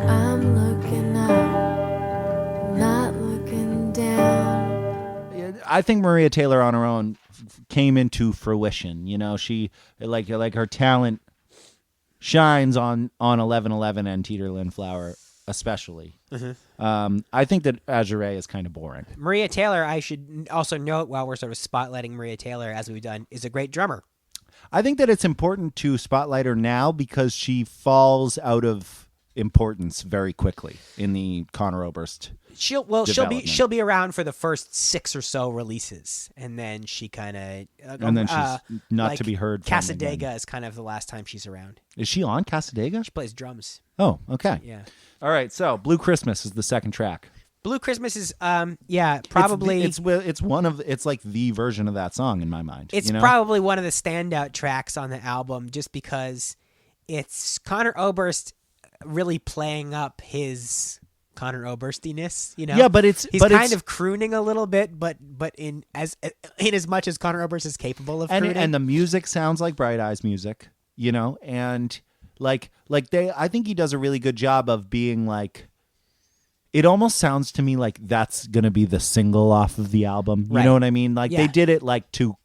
I'm looking up, not looking down. I think Maria Taylor on her own came into fruition. You know, she like her talent shines on 1111 and Teeter Lindflower especially. I think that Azure is kind of boring. Maria Taylor, I should also note while we're sort of spotlighting Maria Taylor, as we've done, is a great drummer. I think that it's important to spotlight her now because she falls out of importance very quickly in the Conor Oberst. She'll be around for the first 6 or so releases, and then she kind of And then she's not to be heard from Casadega again. is kind of the last time she's around. Is she on Casadega? She plays drums. Oh, okay. Yeah. All right, so Blue Christmas is the second track. Blue Christmas is probably it's like the version of that song in my mind. it's you know? probably one of the standout tracks on the album just because it's Conor Oberst really playing up his Conor Oberstiness, you know. Yeah, but he's kind of crooning a little bit, but in as much as Conor Oberst is capable of crooning. and the music sounds like Bright Eyes music, you know, and I think he does a really good job of being like. It almost sounds to me like that's gonna be the single off of the album. You Right. know what I mean? Like Yeah. they did it like to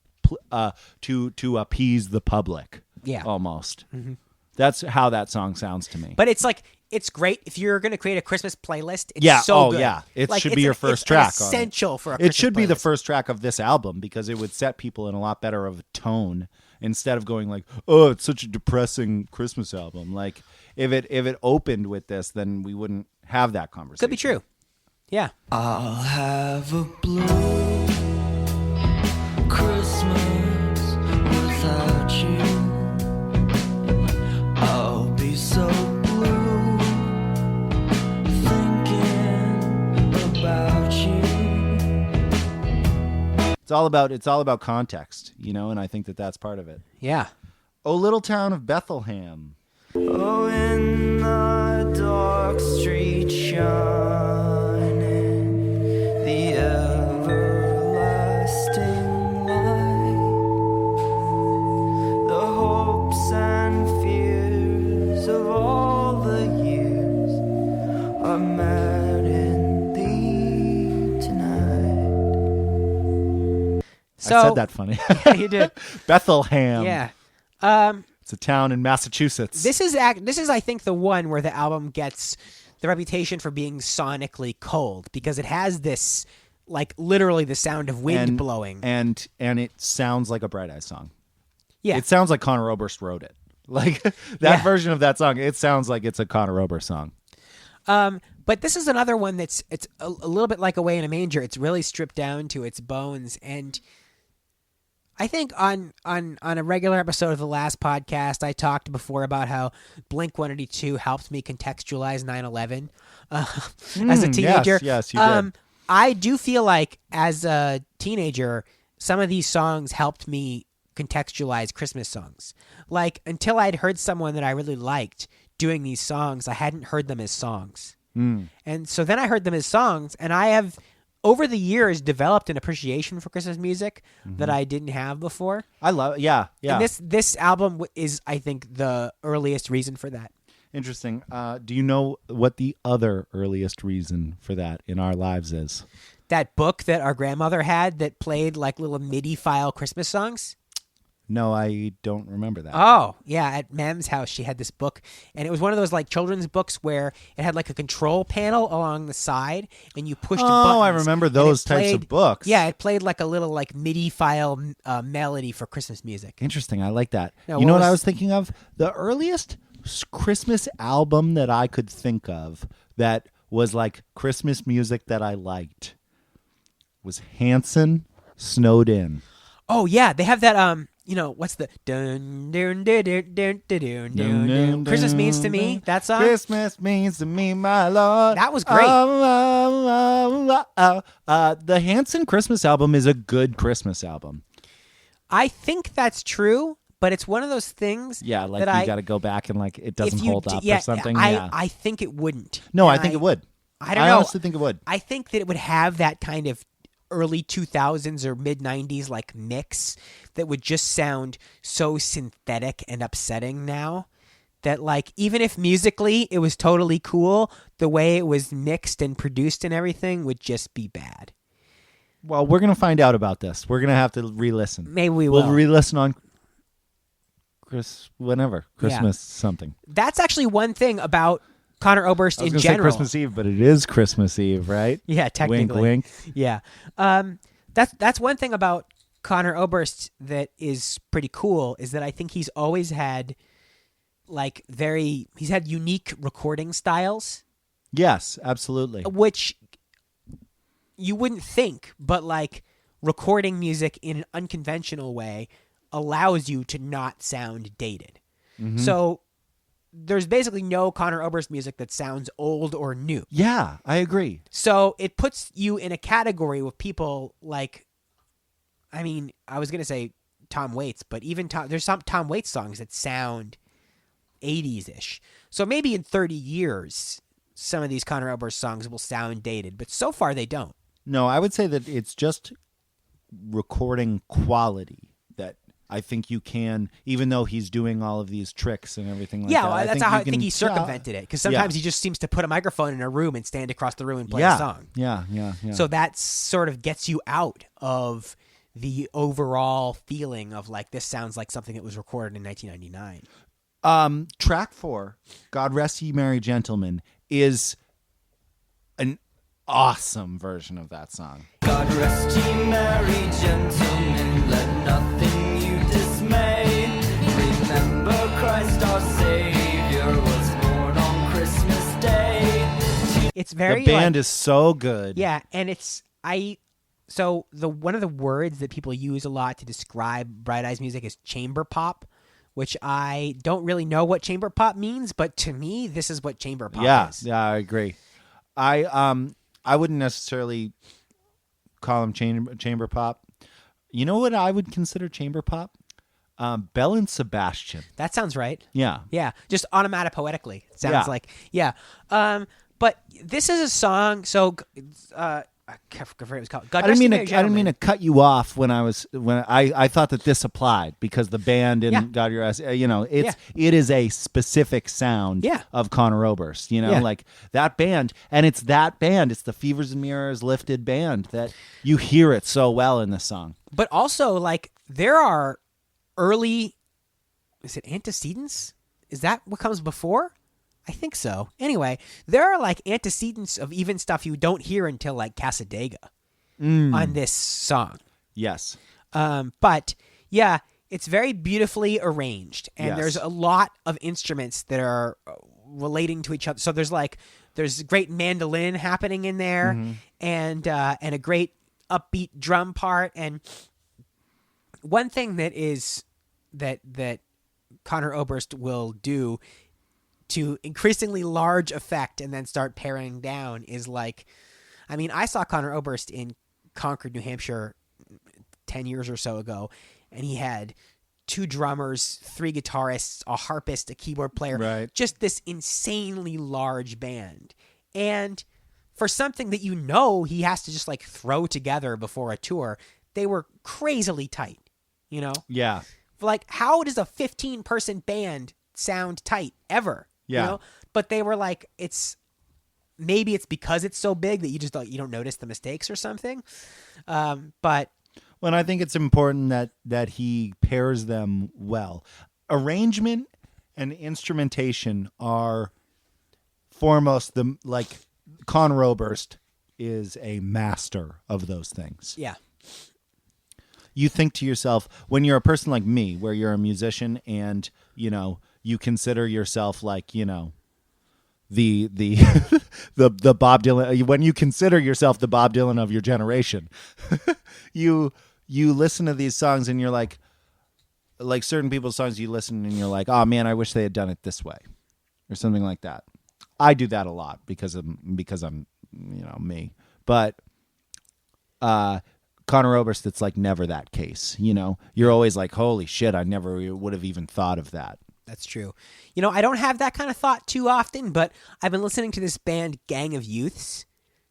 appease the public. Yeah. almost. Mm-hmm. That's how that song sounds to me. But it's great if you're going to create a Christmas playlist. It's so good. It Like, should it's be your it's first track. Essential for a It Christmas should be the playlist. first track of this album because it would set people in a lot better of a tone instead of going like, "Oh, it's such a depressing Christmas album." Like if it opened with this, then we wouldn't have that conversation. Could be true. Yeah. I'll have a blue Christmas without you. I'll be so blue thinking about you. It's all about context, you know, and I think that that's part of it. Yeah. Oh, little town of Bethlehem. Oh, in the dark street shining, the everlasting light, the hopes and fears of all the years are met in thee tonight. So I said that funny. Yeah, you did. Bethlehem. Yeah. It's a town in Massachusetts. This is I think the one where the album gets the reputation for being sonically cold because it has this like literally the sound of wind blowing. And it sounds like a Bright Eyes song. Yeah. It sounds like Conor Oberst wrote it. Like that Yeah. version of that song, it sounds like it's a Conor Oberst song. But this is another one it's a little bit like Away in a Manger. It's really stripped down to its bones. And I think on a regular episode of the last podcast, I talked before about how Blink-182 helped me contextualize 9/11 as a teenager. Yes, you did. I do feel like as a teenager, some of these songs helped me contextualize Christmas songs. Like until I'd heard someone that I really liked doing these songs, I hadn't heard them as songs. And so then I heard them as songs, and I have over the years developed an appreciation for Christmas music that I didn't have before. I love yeah. And this album is, I think, the earliest reason for that. Interesting. Do you know what the other earliest reason for that in our lives is? That book that our grandmother had that played like little MIDI file Christmas songs. No, I don't remember that. Oh, yeah. At Mem's house, she had this book, and it was one of those like children's books where it had like a control panel along the side, and you pushed buttons. I remember and those it types played- of books. Yeah, it played like a little like MIDI file melody for Christmas music. Interesting. I like that. Yeah, you know what what I was- was thinking of? The earliest Christmas album that I could think of that was like Christmas music that I liked was Hanson Snowed In. Oh yeah, they have that. What's the dun dun dun dun dun dun dun dun? Christmas Means to Me. That song. Christmas means to me, my Lord. That was great. The Hanson Christmas album is a good Christmas album. I think that's true, but it's one of those things. Yeah, like that you got to go back and like it doesn't if you hold up yeah, or something. I think it wouldn't. No, And I think it would. I don't know. honestly think it would. I think that it would have that kind of early 2000s or mid 90s like mix that would just sound so synthetic and upsetting now that like even if musically it was totally cool, the way it was mixed and produced and everything would just be bad. Well, we're going to find out about this. We're going to have to re-listen. Maybe we will. We'll re-listen on Christmas something. That's actually one thing about Conor Oberst I was in gonna general. say Christmas Eve, but it is Christmas Eve, right? Yeah, technically. Wink, wink. Yeah. That's one thing about Conor Oberst that is pretty cool is that I think he's always had he's had unique recording styles, Yes, absolutely. which you wouldn't think, but like recording music in an unconventional way allows you to not sound dated. Mm-hmm. So there's basically no Conor Oberst music that sounds old or new. Yeah, I agree. So it puts you in a category with people like, I mean, I was going to say Tom Waits, but even there's some Tom Waits songs that sound 80s-ish. So maybe in 30 years, some of these Conor Oberst songs will sound dated, but so far they don't. No, I would say that it's just recording quality that I think you can, even though he's doing all of these tricks and everything like that. Well, that's how I think he can- circumvented it, because sometimes he just seems to put a microphone in a room and stand across the room and play yeah, a song. Yeah. So that sort of gets you out of the overall feeling of like this sounds like something that was recorded in 1999. Track 4, God Rest Ye Merry Gentlemen, is an awesome version of that song. God rest ye merry gentlemen, let nothing you dismay. Remember Christ our Savior was born on Christmas Day. It's very The band is so good. yeah, and so one of the words that people use a lot to describe Bright Eyes music is chamber pop, which I don't really know what chamber pop means, but to me this is what chamber pop is. Yeah, I agree. I wouldn't necessarily call him chamber pop. You know what I would consider chamber pop? Belle and Sebastian. That sounds right. Yeah. Yeah, just onomatopoetically. It sounds Yeah. like. Yeah. But this is a song, so I forget what it was called. God I Rest didn't Ye mean Merry to. I didn't mean to Gentlemen. cut you off when I thought that this applied because the band and Yeah. God Your Ass. It is a specific sound. Yeah. Of Conor Oberst. Yeah. Like that band, and it's that band. It's the Fevers and Mirrors Lifted band that you hear it so well in this song. But also, like, there are early, is it antecedents? Is that what comes before? I think so. Anyway, there are like antecedents of even stuff you don't hear until like Casadega on this song. Yes. But yeah, it's very beautifully arranged, and Yes. there's a lot of instruments that are relating to each other. So there's great mandolin happening in there, and a great upbeat drum part. And one thing that is that Conor Oberst will do to increasingly large effect and then start paring down is like, I mean, I saw Conor Oberst in Concord, New Hampshire 10 years or so ago, and he had 2 drummers, 3 guitarists, a harpist, a keyboard player, Right. just this insanely large band. And for something that he has to just like throw together before a tour, they were crazily tight, Yeah. Like, how does a 15-person band sound tight ever? Yeah. But they were like, maybe it's because it's so big that you just you don't notice the mistakes or something. But Well, I think it's important that he pairs them well. Arrangement and instrumentation are foremost Conor Oberst is a master of those things. yeah, You think to yourself, when you're a person like me, where you're a musician and, you consider yourself like, the the Bob Dylan, when you consider yourself the Bob Dylan of your generation, you listen to these songs and you're like certain people's songs, you listen and you're like, oh man, I wish they had done it this way or something like that. I do that a lot because I'm me. But Conor Oberst, it's like never that case. You're always like, holy shit, I never would have even thought of that. That's true. I don't have that kind of thought too often, but I've been listening to this band Gang of Youths,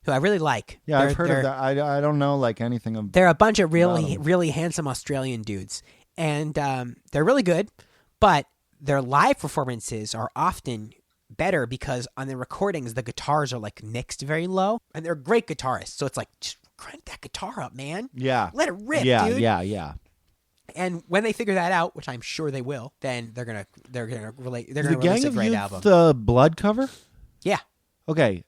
who I really like. Yeah, I've heard of that. I don't know like anything of. They're a bunch of really handsome Australian dudes, and they're really good, but their live performances are often better because on the recordings the guitars are like mixed very low, and they're great guitarists. So it's like, just crank that guitar up, man. Yeah, let it rip, dude. Yeah. And when they figure that out, which I'm sure they will, then they're gonna release a great album. The Blood cover. Yeah. Okay.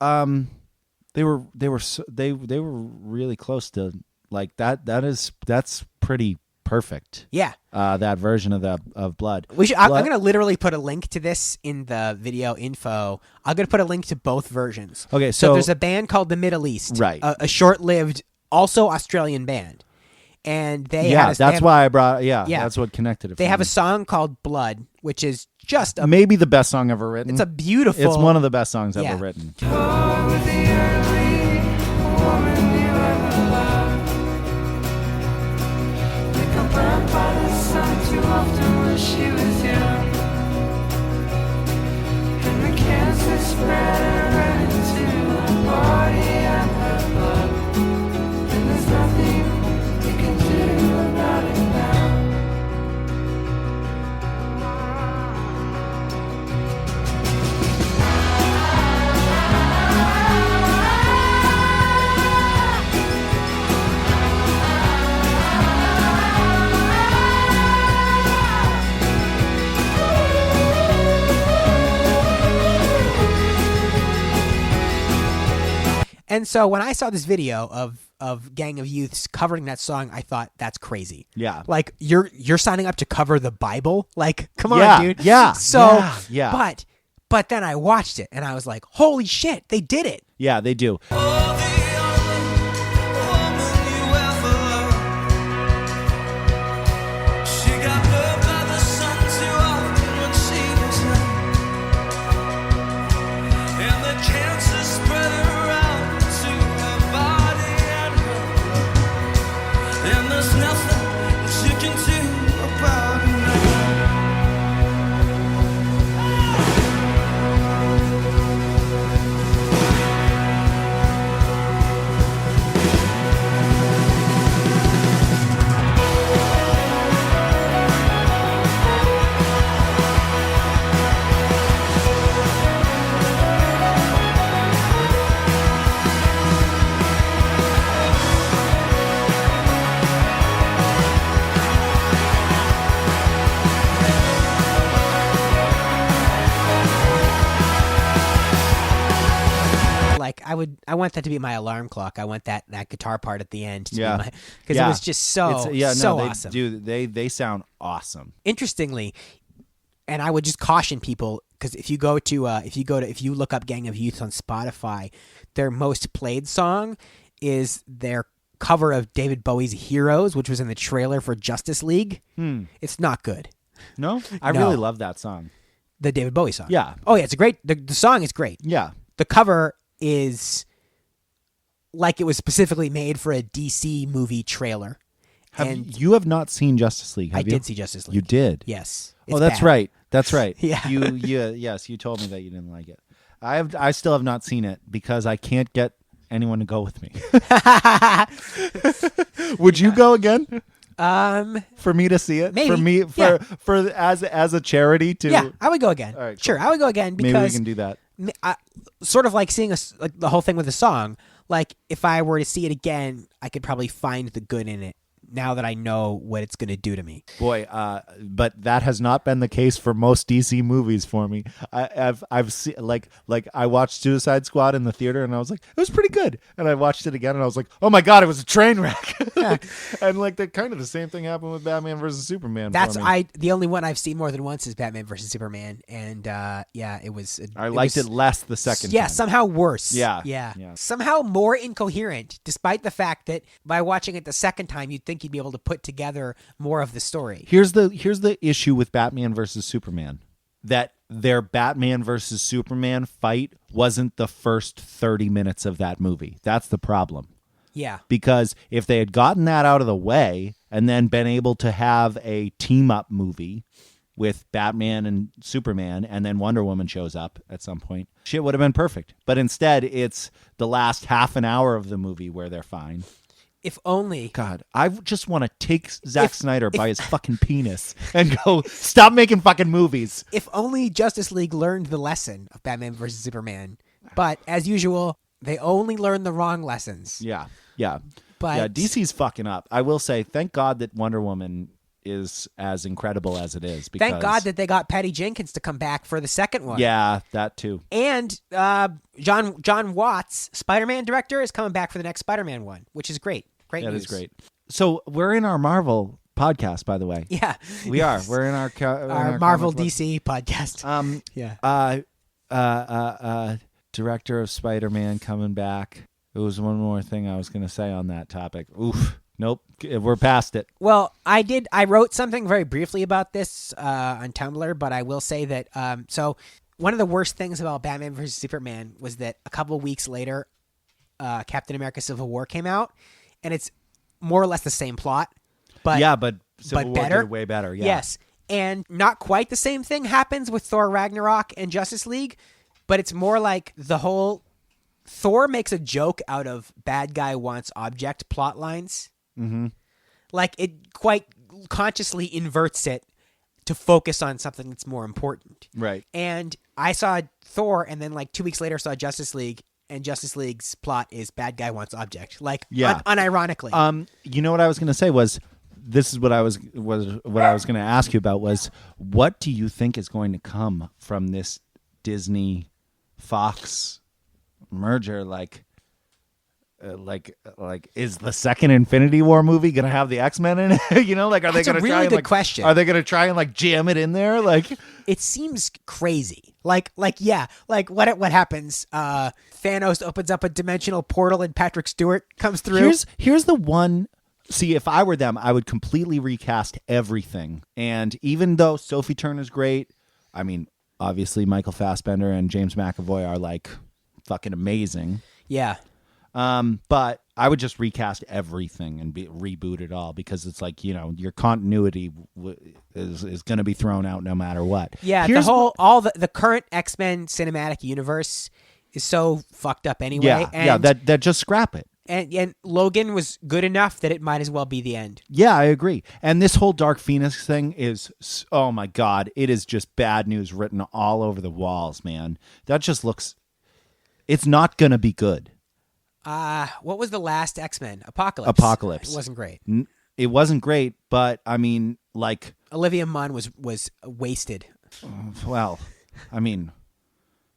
They were really close to like that. That's pretty perfect. Yeah. That version of Blood. I'm gonna literally put a link to this in the video info. I'm gonna put a link to both versions. Okay. So there's a band called the Middle East, right? A short-lived, also Australian band. And that's why I brought. Yeah, that's what connected it. They have a song called "Blood," which is just maybe the best song ever written. It's a beautiful. It's one of the best songs ever written. And so when I saw this video of Gang of Youths covering that song, I thought, that's crazy. Yeah. Like, you're signing up to cover the Bible? Like, come on, dude. Yeah. So, yeah. But then I watched it, and I was like, holy shit, they did it. Yeah, they do. I want that to be my alarm clock. I want that guitar part at the end to be my, because it was just so awesome. They sound awesome. Interestingly, and I would just caution people, because if you look up Gang of Youth on Spotify, their most played song is their cover of David Bowie's Heroes, which was in the trailer for Justice League. It's not good. No? I really love that song. The David Bowie song. Yeah. Oh yeah, it's great. The song is great. Yeah. The cover is like it was specifically made for a DC movie trailer. You have not seen Justice League, have you? I did see Justice League. You did? Yes. Oh, that's bad. right. That's right. Yeah. Yes, you told me that you didn't like it. I still have not seen it because I can't get anyone to go with me. Would you go again? For me to see it? Maybe. For as a charity to. Yeah, I would go again. All right, cool. Sure, I would go again because maybe we can do that. Sort of like seeing the whole thing with the song. Like if I were to see it again, I could probably find the good in it now that I know what it's going to do to me. Boy, but that has not been the case for most DC movies for me. I've seen like I watched Suicide Squad in the theater and I was like, it was pretty good. And I watched it again and I was like, oh my god, it was a train wreck. And like the kind of the same thing happened with Batman versus Superman. That's for me. the only one I've seen more than once is Batman versus Superman, and it was. I liked it less the second. Yeah, time. Somehow worse. Yeah. Somehow more incoherent, despite the fact that by watching it the second time, you'd think you'd be able to put together more of the story. Here's the issue with Batman versus Superman. That their Batman versus Superman fight wasn't the first 30 minutes of that movie. That's the problem. Yeah. Because if they had gotten that out of the way and then been able to have a team-up movie with Batman and Superman and then Wonder Woman shows up at some point, shit would have been perfect. But instead, it's the last half an hour of the movie where they're fine. If only. God, I just want to take Zack Snyder by his fucking penis and go, stop making fucking movies. If only Justice League learned the lesson of Batman versus Superman. But as usual, they only learn the wrong lessons. Yeah. But yeah, DC's fucking up. I will say, thank God that Wonder Woman is as incredible as it is. Because, thank God that they got Patty Jenkins to come back for the second one. Yeah, that too. And John Watts, Spider-Man director, is coming back for the next Spider-Man one, which is great. Great news. That is great. So we're in our Marvel podcast, by the way. Yeah, we are. We're in our Marvel DC podcast. Director of Spider-Man coming back. There was one more thing I was going to say on that topic. Oof. Nope. We're past it. Well, I wrote something very briefly about this on Tumblr, but I will say that so one of the worst things about Batman vs. Superman was that a couple of weeks later, Captain America Civil War came out, and it's more or less the same plot. But Civil War better. did way better. Yeah. Yes. And not quite the same thing happens with Thor Ragnarok and Justice League, but it's more like the whole Thor makes a joke out of bad guy wants object plot lines. Mm-hmm. Like it quite consciously inverts it to focus on something that's more important. Right. And I saw Thor, and then like 2 weeks later saw Justice League, and Justice League's plot is bad guy wants object. Like unironically. You know what I was going to say was, this is what I was going to ask you about was, what do you think is going to come from this Disney Fox merger? Like is the second Infinity War movie gonna have the X-Men in it? You know, like are That's they gonna a really try and, good like, question. Are they gonna try and like jam it in there? Like it seems crazy. Like what happens? Thanos opens up a dimensional portal and Patrick Stewart comes through. Here's the one. See, if I were them, I would completely recast everything. And even though Sophie Turner's great, I mean, obviously Michael Fassbender and James McAvoy are like fucking amazing. Yeah. But I would just recast everything and reboot it all, because it's like, you know, your continuity is going to be thrown out no matter what. Yeah, the current X-Men cinematic universe is so fucked up anyway. That just scrap it. And Logan was good enough that it might as well be the end. Yeah, I agree. And this whole Dark Phoenix thing is, oh my God, it is just bad news written all over the walls, man. That just looks, it's not going to be good. What was the last X-Men? Apocalypse. Apocalypse. It wasn't great. It wasn't great, but I mean, like, Olivia Munn was wasted. Well, I mean,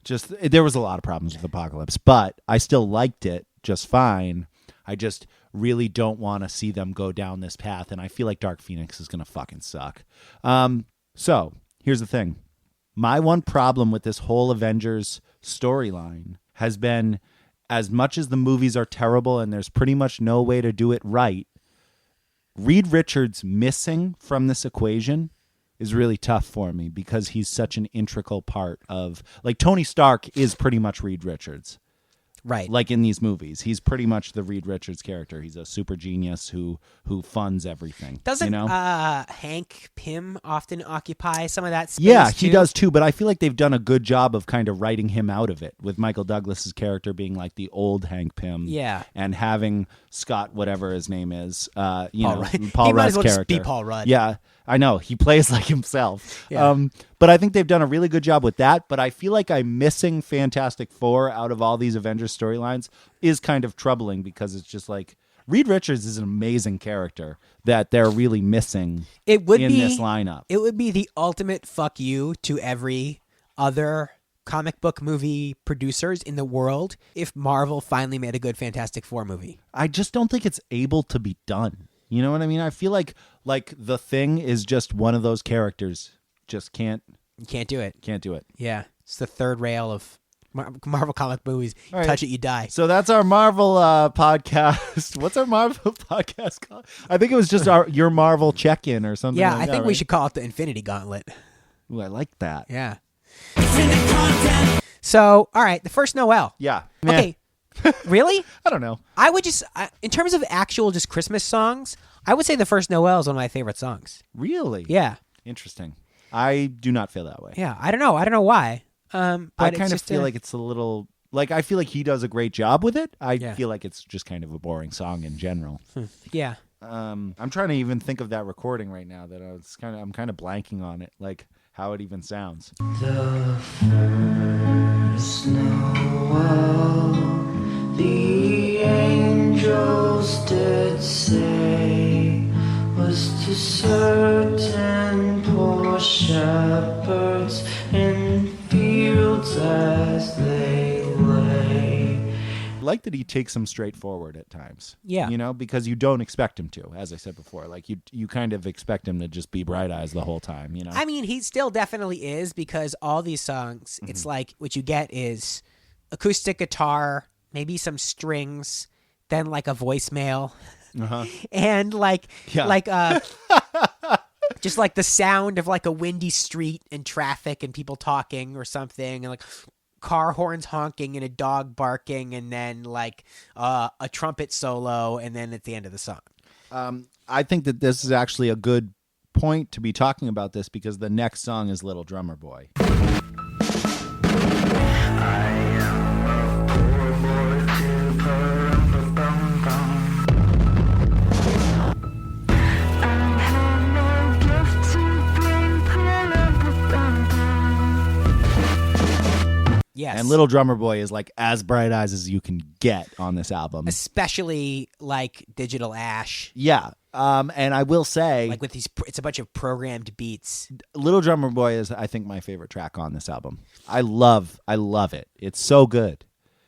just there was a lot of problems with Apocalypse, but I still liked it just fine. I just really don't want to see them go down this path, and I feel like Dark Phoenix is going to fucking suck. So here's the thing. My one problem with this whole Avengers storyline has been, as much as the movies are terrible and there's pretty much no way to do it right, Reed Richards missing from this equation is really tough for me, because he's such an integral part of, like, Tony Stark is pretty much Reed Richards. Right. Like in these movies, he's pretty much the Reed Richards character. He's a super genius who funds everything. Doesn't Hank Pym often occupy some of that space? Yeah, too? he does too, but I feel like they've done a good job of kind of writing him out of it, with Michael Douglas's character being like the old Hank Pym. Yeah. And having Scott, whatever his name is, Paul Rudd. He Rudd's might as well character. just be Paul Rudd. Yeah, I know. He plays like himself. Yeah. But I think they've done a really good job with that. But I feel like I'm missing Fantastic Four out of all these Avengers storylines is kind of troubling, because it's just like, Reed Richards is an amazing character that they're really missing It would in be this lineup. It would be the ultimate fuck you to every other comic book movie producers in the world if Marvel finally made a good Fantastic Four movie. I just don't think it's able to be done. You know what I mean? I feel like the Thing is just one of those characters. Just can't You can't do it. do it. Yeah. It's the third rail of Marvel comic movies. All right. Touch it, you die. So that's our Marvel podcast. What's our Marvel podcast called? I think it was just your Marvel check-in or something. Yeah, like I that, think we right? should call it the Infinity Gauntlet. Ooh, I like that. Yeah. So, all right, the first Noel. Yeah. Okay. Really? I don't know. I would just, in terms of actual just Christmas songs, I would say the first Noel is one of my favorite songs. Really? Yeah. Interesting. I do not feel that way. Yeah. I don't know. I don't know why. But I it's kind of just feel like it's a little like I feel like he does a great job with it. I Yeah. feel like it's just kind of a boring song in general. yeah. I'm trying to even think of that recording right now that I'm kind of blanking on it, like how it even sounds. The first Noel, the angels did say, was to certain poor shepherds in fields as they lay. I like that he takes them straightforward at times. Yeah. You know, because you don't expect him to, as I said before. Like you kind of expect him to just be Bright Eyes the whole time, you know. I mean, he still definitely is because all these songs, Mm-hmm. it's like what you get is acoustic guitar, maybe some strings, then like a voicemail, and Yeah. just like the sound of like a windy street and traffic and people talking or something, and like car horns honking and a dog barking, and then like a trumpet solo, and then at the end of the song. I think that this is actually a good point to be talking about this because the next song is Little Drummer Boy. Yes, And Little Drummer Boy is like as bright eyes as you can get on this album. especially like Digital Ash. Yeah. And I will say, Like with these, it's a bunch of programmed beats. Little Drummer Boy is, I think, my favorite track on this album. I love it. It's so good.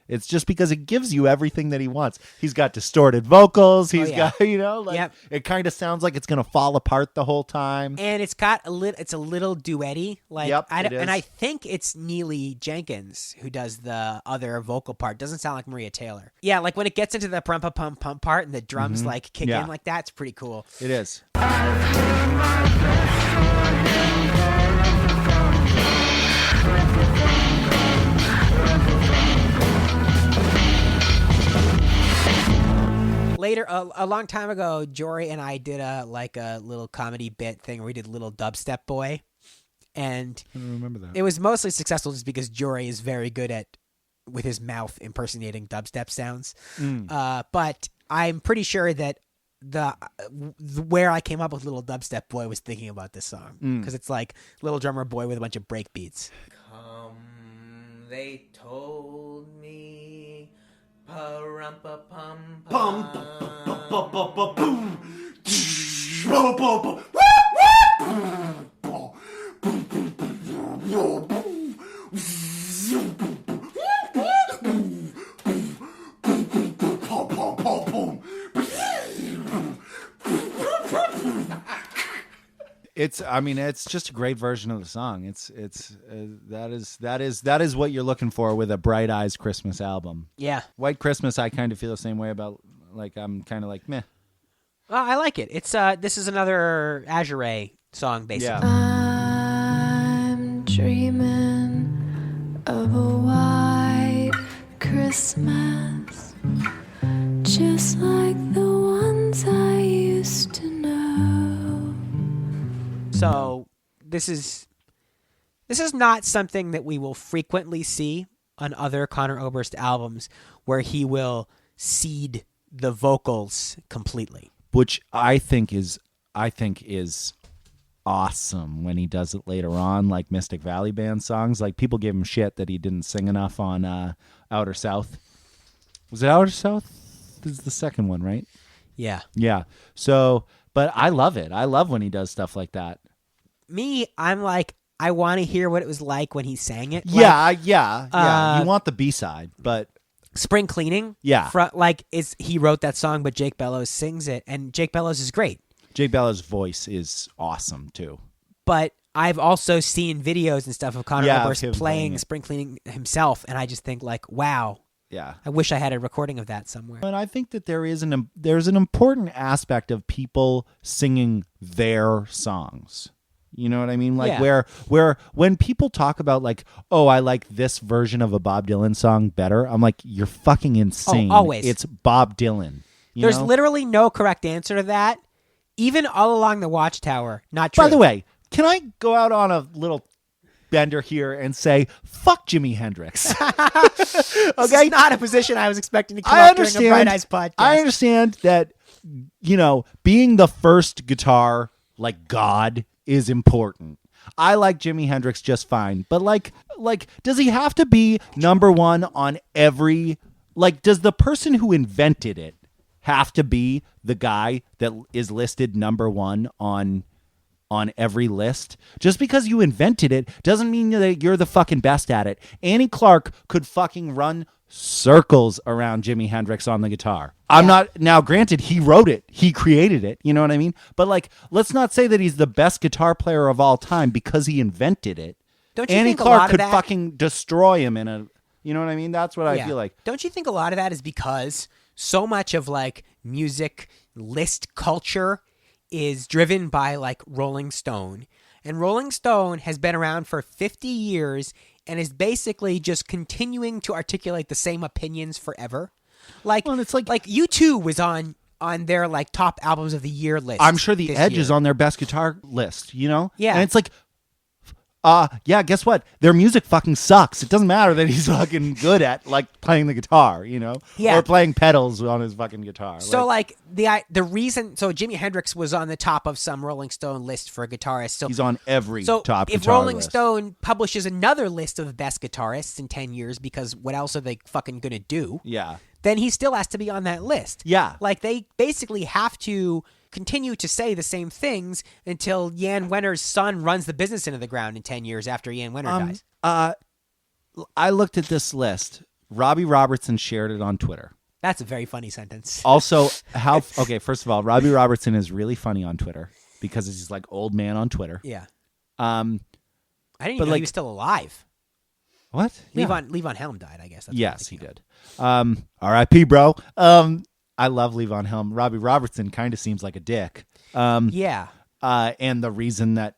It's just because it gives you everything that he wants. He's got distorted vocals. He's yeah. got, you know, like Yep. it kind of sounds like it's going to fall apart the whole time. And it's got it's a little duetty. Like, Yep, it is. And I think it's Neely Jenkins who does the other vocal part. Doesn't sound like Maria Taylor. Yeah, like when it gets into the pump pump pump part and the drums like kick Yeah. in like that, it's pretty cool. It is. Later, a long time ago, Jory and I did a little comedy bit thing where we did Little Dubstep Boy, and I don't remember that. it was mostly successful just because Jory is very good at with his mouth impersonating dubstep sounds. But I'm pretty sure that the where I came up with Little Dubstep Boy was thinking about this song because it's like Little Drummer Boy with a bunch of break beats. They told me, pa-rum-pa-pum It's just a great version of the song. That is what you're looking for with a Bright Eyes Christmas album. Yeah. White Christmas, I kind of feel the same way about. Like I'm kind of like meh. Well, I like it. It's this is another Azure song, basically. I'm dreaming of a white Christmas, just like the ones I used to know. So this is not something that we will frequently see on other Conor Oberst albums, where he will cede the vocals completely. Which I think is awesome when he does it later on, like Mystic Valley Band songs. Like people gave him shit that he didn't sing enough on Outer South. Was it Outer South? This is the second one, right? Yeah. Yeah. So, but I love it. I love when he does stuff like that. Me, I'm like, I want to hear what it was like when he sang it. Yeah. You want the B-side, but Spring Cleaning. Yeah. He wrote that song, but Jake Bellows sings it, and Jake Bellows is great. Jake Bellows' voice is awesome too. But I've also seen videos and stuff of Conor Oberst him playing it. Spring Cleaning himself, and I just think like, wow. Yeah. I wish I had a recording of that somewhere. And I think that there's an important aspect of people singing their songs. You know what I mean? Like where when people talk about like, oh, I like this version of a Bob Dylan song better, I'm like, you're fucking insane. Oh, always. It's Bob Dylan. There's know? literally no correct answer to that. Even All Along the Watchtower, not true. By the way, can I go out on a little bender here and say, fuck Jimi Hendrix? This is not a position I was expecting to come I up during a Bright Eyes podcast. I understand that, being the first guitar, like God, is important. I like Jimi Hendrix just fine. But like, does he have to be number one on every, does the person who invented it have to be the guy that is listed number one on every list? Just because you invented it doesn't mean that you're the fucking best at it. Annie Clark could fucking run circles around Jimi Hendrix on the guitar. I'm not, now granted, he wrote it, he created it, you know what I mean? But let's not say that he's the best guitar player of all time because he invented it. Don't you Annie think Clark a lot could of that, fucking destroy him in a, you know what I mean? That's what I feel like. Don't you think a lot of that is because so much of music list culture is driven by Rolling Stone, and Rolling Stone has been around for 50 years and is basically just continuing to articulate the same opinions forever. It's like U2 was on their top albums of the year list. I'm sure The Edge year. is on their best guitar list, Yeah. And it's like, guess what? Their music fucking sucks. It doesn't matter that he's fucking good at playing the guitar, Yeah. or playing pedals on his fucking guitar. So the reason, so Jimi Hendrix was on the top of some Rolling Stone list for guitarists. So he's on every so top if guitar Rolling list. Stone publishes another list of best guitarists in 10 years, because what else are they fucking gonna do? Yeah. Then he still has to be on that list. Yeah. They basically have to continue to say the same things until Jan Wenner's son runs the business into the ground in 10 years after Jan Wenner dies. I looked at this list. Robbie Robertson shared it on Twitter. That's a very funny sentence. Also, first of all, Robbie Robertson is really funny on Twitter because he's old man on Twitter. Yeah. I I didn't even know he was still alive. What? Levon Helm died, I guess. That's Yes, he did. R.I.P., bro. I love Levon Helm. Robbie Robertson kind of seems like a dick. Yeah. And the reason that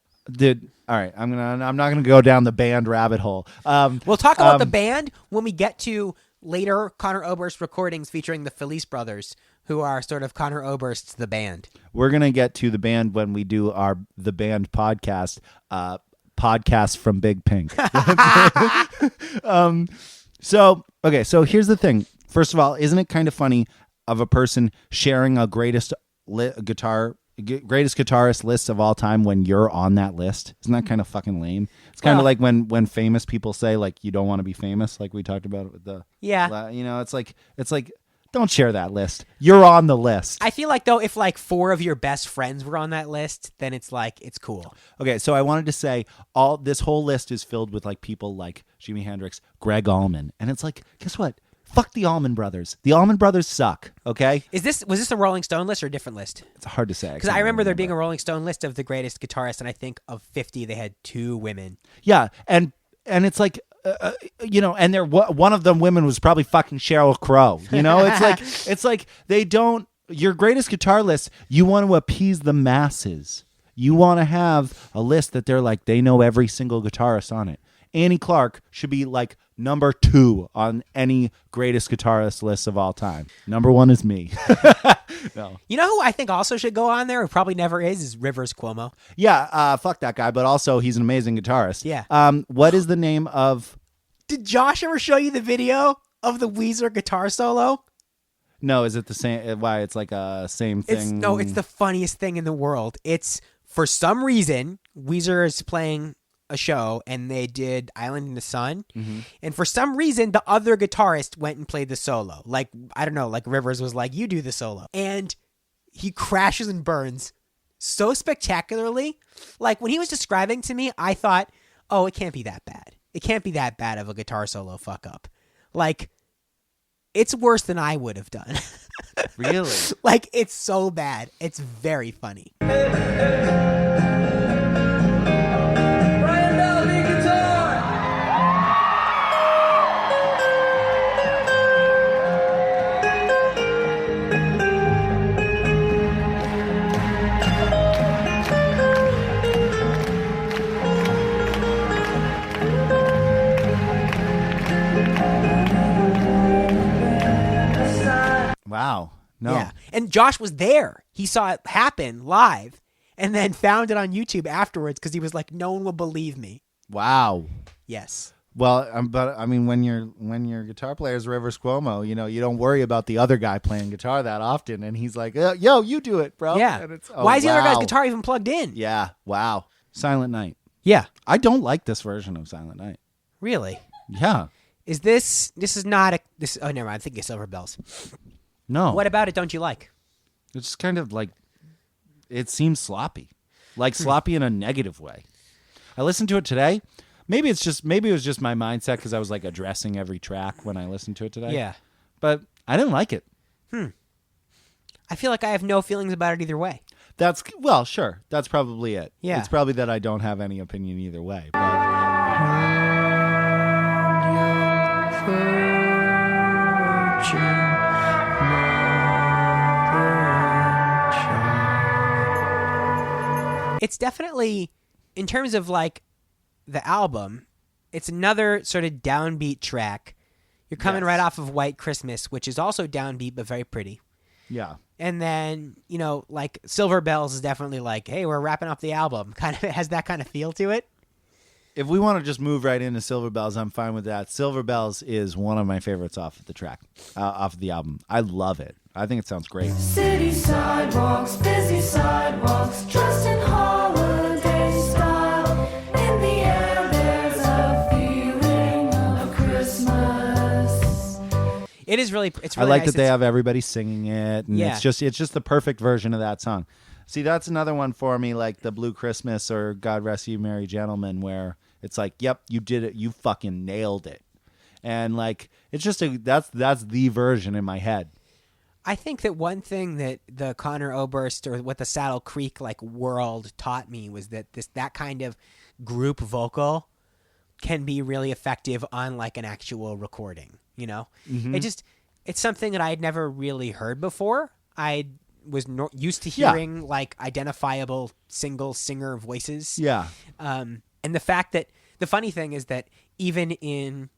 all right, I'm not gonna go down the band rabbit hole. We'll talk about the band when we get to later Conor Oberst recordings featuring the Felice brothers, who are sort of Conor Oberst's the band. We're gonna get to the band when we do the band podcast. Podcast from Big Pink. So here's the thing. First of all, isn't it kind of funny of a person sharing a greatest guitarist list of all time when you're on that list? Isn't that kind of fucking lame? It's kind of like when famous people say you don't want to be famous, like we talked about with the it's like don't share that list. You're on the list. I feel like though, if 4 of your best friends were on that list, then it's cool. Okay, so I wanted to say this whole list is filled with people like Jimi Hendrix, Greg Allman, and it's guess what? Fuck the Allman Brothers. The Allman Brothers suck. Okay. Was this a Rolling Stone list or a different list? It's hard to say because I remember there being a Rolling Stone list of the greatest guitarists, and I think of 50 they had 2 women. Yeah, and it's and one of them women was probably fucking Sheryl Crow. It's they don't. Your greatest guitar list, you want to appease the masses. You want to have a list that they know every single guitarist on it. Annie Clark should be number 2 on any greatest guitarist list of all time. Number 1 is me. No. You know who I think also should go on there, who probably never is Rivers Cuomo. Yeah, fuck that guy, but also he's an amazing guitarist. Yeah. What is the name of... Did Josh ever show you the video of the Weezer guitar solo? No, is it the same? Why, it's a same thing? It's the funniest thing in the world. It's, for some reason, Weezer is playing a show, and they did Island in the Sun, and for some reason, the other guitarist went and played the solo. I don't know, Rivers was you do the solo. And he crashes and burns so spectacularly. Like, when he was describing to me, I thought, oh, it can't be that bad. It can't be that bad of a guitar solo fuck up. Like, it's worse than I would have done. Really? Like, it's so bad. It's very funny. Wow. No. Yeah. And Josh was there. He saw it happen live and then found it on YouTube afterwards because he was like, no one will believe me. Wow. Yes. Well, but I mean, when your guitar player is Rivers Cuomo, you don't worry about the other guy playing guitar that often, and he's like, "Yo, you do it, bro." Yeah. And it's, Why is the other guy's wow. guitar even plugged in? Yeah. Wow. Silent Night. Yeah. I don't like this version of Silent Night. Really? Yeah. Is this is not a, this, oh, never mind. I'm thinking Silver Bells. No. What about it don't you like? It's just kind of like, it seems sloppy, like sloppy in a negative way. I listened to it today. Maybe it was just my mindset because I was like addressing every track when I listened to it today. Yeah. But I didn't like it. I feel like I have no feelings about it either way. Well, sure. That's probably it. Yeah. It's probably that I don't have any opinion either way. But It's definitely, in terms of like the album, it's another sort of downbeat track. You're coming Yes. right off of White Christmas, which is also downbeat but very pretty. yeah. And then, like Silver Bells is definitely like, hey, we're wrapping up the album. Kind of, it has that kind of feel to it. If we want to just move right into Silver Bells, I'm fine with that. Silver Bells is one of my favorites off of the track, off of the album. I love it. I think it sounds great. City sidewalks, busy sidewalks, dressed in holiday style. In the air, there's a feeling of Christmas. It is really, it's I really like nice. that they have everybody singing it, and Yeah. it's just the perfect version of that song. See, that's another one for me, like the Blue Christmas or God Rest You Merry Gentlemen, where it's like, yep, you did it, you fucking nailed it, and like it's just that's the version in my head. I think that one thing that the Conor Oberst or what the Saddle Creek like world taught me was that that kind of group vocal can be really effective on like an actual recording. It's something that I had never really heard before. I was used to Yeah. hearing like identifiable single singer voices. Yeah, And the fact that the funny thing is that even in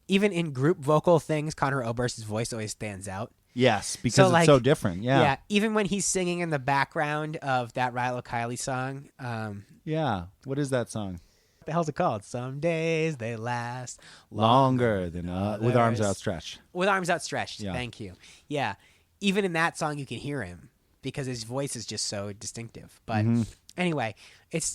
group vocal things, Conor Oberst's voice always stands out. yes, because So, it's like, so different. Yeah, even when he's singing in the background of that Rilo Kiley song, yeah. What is that song? what the hell's it called? Some days they last Longer than with arms others. outstretched. With arms outstretched. Yeah. Thank you. Yeah, even in that song you can hear him because his voice is just so distinctive. But anyway, it's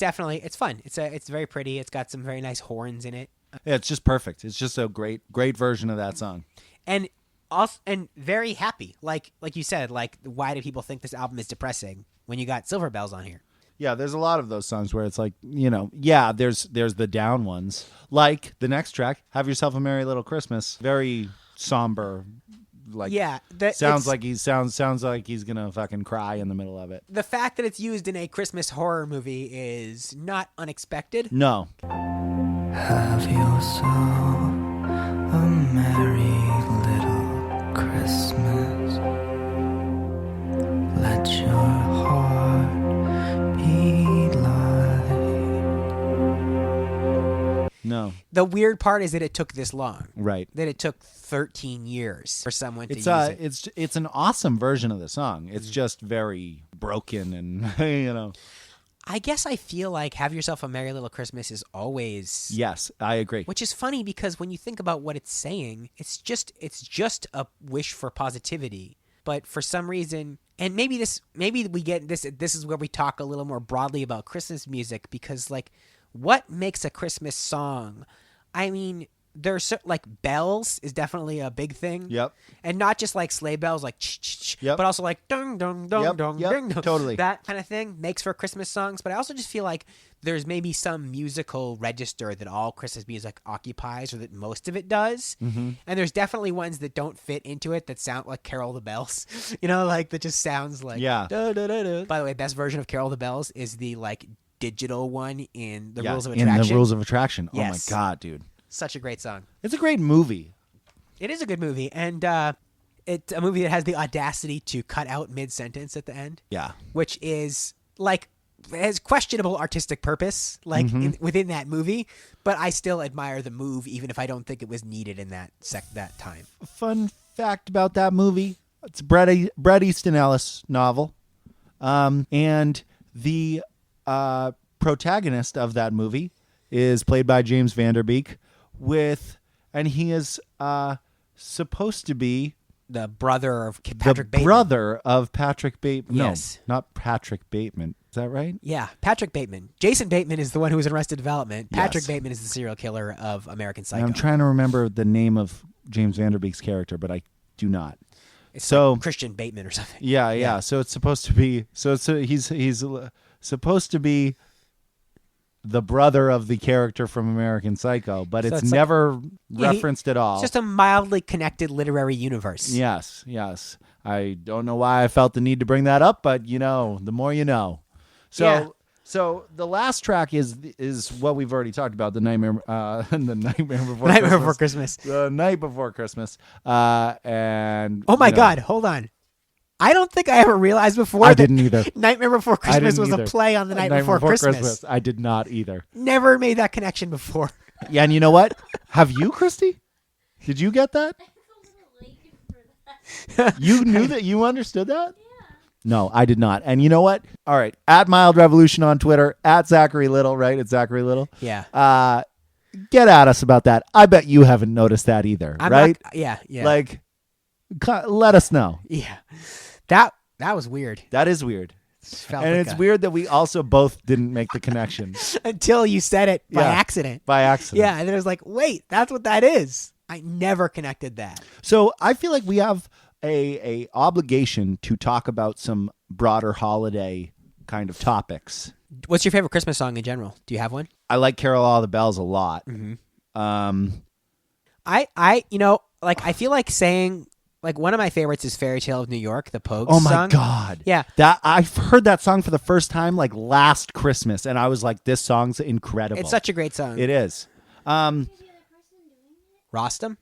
fun. It's very pretty. It's got some very nice horns in it, Yeah, it's just perfect. It's just a great version of that song. and also and very happy. Like you said, like why do people think this album is depressing when you got Silver Bells on here? Yeah, there's a lot of those songs where it's like, there's the down ones. Like the next track, Have Yourself a Merry Little Christmas. Very somber. Like Yeah, sounds like he's gonna fucking cry in the middle of it. the fact that it's used in a Christmas horror movie is not unexpected. No. Have yourself a merry little Christmas. Let your heart be light. No. The weird part is that it took this long. Right. That it took 13 years for someone to It's use it. it's an awesome version of the song. It's just very broken and I guess I feel like Have Yourself a Merry Little Christmas is always Yes, I agree. which is funny because when you think about what it's saying, it's just a wish for positivity. But for some reason, and maybe we get this is where we talk a little more broadly about Christmas music because like what makes a Christmas song? I mean, there's like bells is definitely a big thing. Yep. And not just like sleigh bells, like ch-ch-ch, Yep. but also like dong dong dong Yep, dong yep, ding dong. totally. That kind of thing makes for Christmas songs. But I also just feel like there's maybe some musical register that all Christmas music occupies, or that most of it does. Mm-hmm. And there's definitely ones that don't fit into it that sound like Carol the Bells. You know, like that just sounds like Yeah. da, da, da, da. By the way, best version of Carol the Bells is the like digital one in the Rules of In Attraction. the Rules of Attraction. Yes. Oh my God, dude. Such a great song. It's a great movie. It is a good movie, and it's a movie that has the audacity to cut out mid-sentence at the end, Yeah. which is like has questionable artistic purpose, like within that movie. But I still admire the move, even if I don't think it was needed in that that time. Fun fact about that movie: it's Bret Easton Ellis novel, and the protagonist of that movie is played by James Van Der Beek, and he is supposed to be The brother of Patrick the Bateman. brother of Patrick Bateman. Yes. No, not Patrick Bateman. Is that right? Yeah, Patrick Bateman. Jason Bateman is the one who was in Arrested Development. Patrick Yes. Bateman is the serial killer of American Psycho. And I'm trying to remember the name of James Van Der Beek's character, but I do not. It's so like Christian Bateman or something. Yeah. So it's supposed to be. So he's supposed to be the brother of the character from American Psycho, but So it's it's like- never Yeah, referenced at all. It's just a mildly connected literary universe. Yes. I don't know why I felt the need to bring that up, but the more you know. So. Yeah. So the last track is what we've already talked about, the Nightmare the Nightmare Before Nightmare Christmas. Before Christmas. The Night Before Christmas. And Oh my God, hold on. I don't think I ever realized before I that didn't either. Nightmare Before I Christmas didn't was either. a play on the Night Before Christmas. I did not either. Never made that connection before. Yeah, and you know what? Have you, Christy? Did you get that? You knew that? You understood that? No, I did not. And you know what? All right. At Mild Revolution on Twitter, at Zachary Little, right? It's Zachary Little. Yeah. Get at us about that. I bet you haven't noticed that either, I'm right? not- yeah. Like, let us know. Yeah. That was weird. That is weird. Felt And like it's weird that we also both didn't make the connection until you said it by Yeah. accident. by accident. Yeah, and then it was like, wait, that's what that is. I never connected that. So I feel like we have a obligation to talk about some broader holiday kind of topics. What's your favorite Christmas song in general? Do you have one? I like Carol All the Bells a lot. I feel like saying like one of my favorites is Fairy Tale of New York, the Pogues Oh my song. God. Yeah. That I've heard that song for the first time like last Christmas, and I was like, this song's incredible. It's such a great song. It is. Rostam? You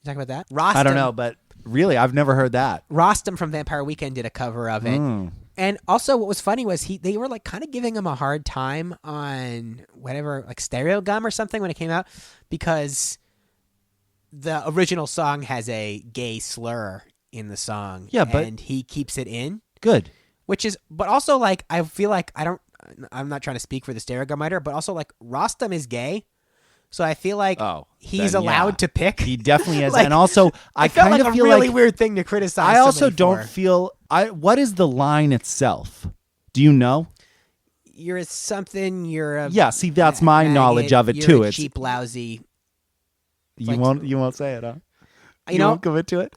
talking about that? Rostam. I don't know, but really, I've never heard that. Rostam from Vampire Weekend did a cover of it. And also what was funny was they were like kind of giving him a hard time on whatever, like Stereo Gum or something when it came out, because the original song has a gay slur in the song. Yeah, but- and he keeps it in, Good. which is, but also like, I feel like I'm not trying to speak for the Stereo Gum writer, but also like Rostam is gay. So I feel like he's then, allowed yeah. to pick. He definitely is. Like, And also, I it felt kind like of a feel really like weird thing to criticize. I also somebody don't for. feel. What is the line itself? Do you know? You're something. You're a Yeah. See, that's my maggot, knowledge of it you're too. A It's cheap, lousy. you won't say it, huh? You know, won't commit to it.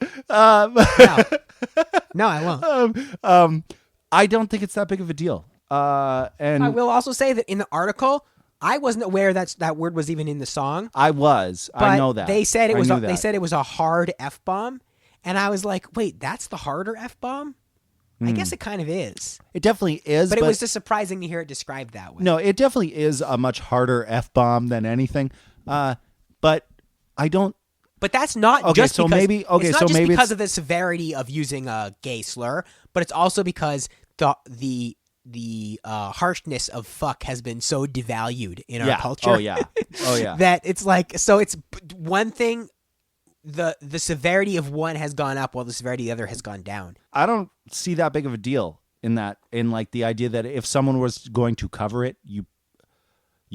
no, I won't. I don't think it's that big of a deal. And I will also say that in the article, I wasn't aware that word was even in the song. I was. But I know that. they said it I was. knew They that. said it was a hard F bomb, and I was like, wait, that's the harder F bomb. I guess it kind of is, It definitely is. but it was just surprising to hear it described that way. No, it definitely is a much harder F bomb than anything. But I don't. But that's not Okay, just so because maybe- okay, it's not so just maybe because it's- of the severity of using a gay slur, but it's also because the harshness of fuck has been so devalued in our culture. Oh yeah. Oh yeah. that it's like, so it's one thing. The severity of one has gone up while the severity of the other has gone down. I don't see that big of a deal in like the idea that if someone was going to cover it, you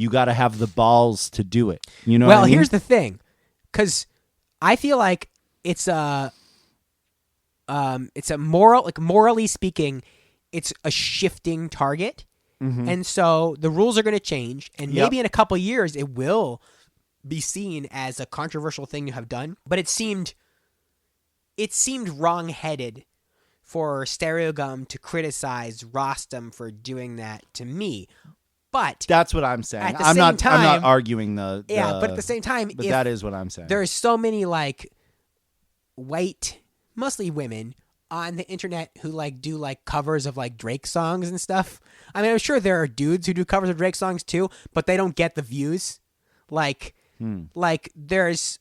got to have the balls to do it. You know. Well, what I mean? here's the thing, because I feel like it's a morally speaking, it's a shifting target, and so the rules are going to change, and maybe in a couple years it will be seen as a controversial thing to have done, but it seemed wrong-headed for Stereogum to criticize Rostam for doing that to me. But that's what I'm saying. At the I'm same not time, arguing the but at the same time, but if that is what I'm saying. There's so many like white, mostly women, on the internet who like do like covers of like Drake songs and stuff. I mean, I'm sure there are dudes who do covers of Drake songs too, but they don't get the views. Like there's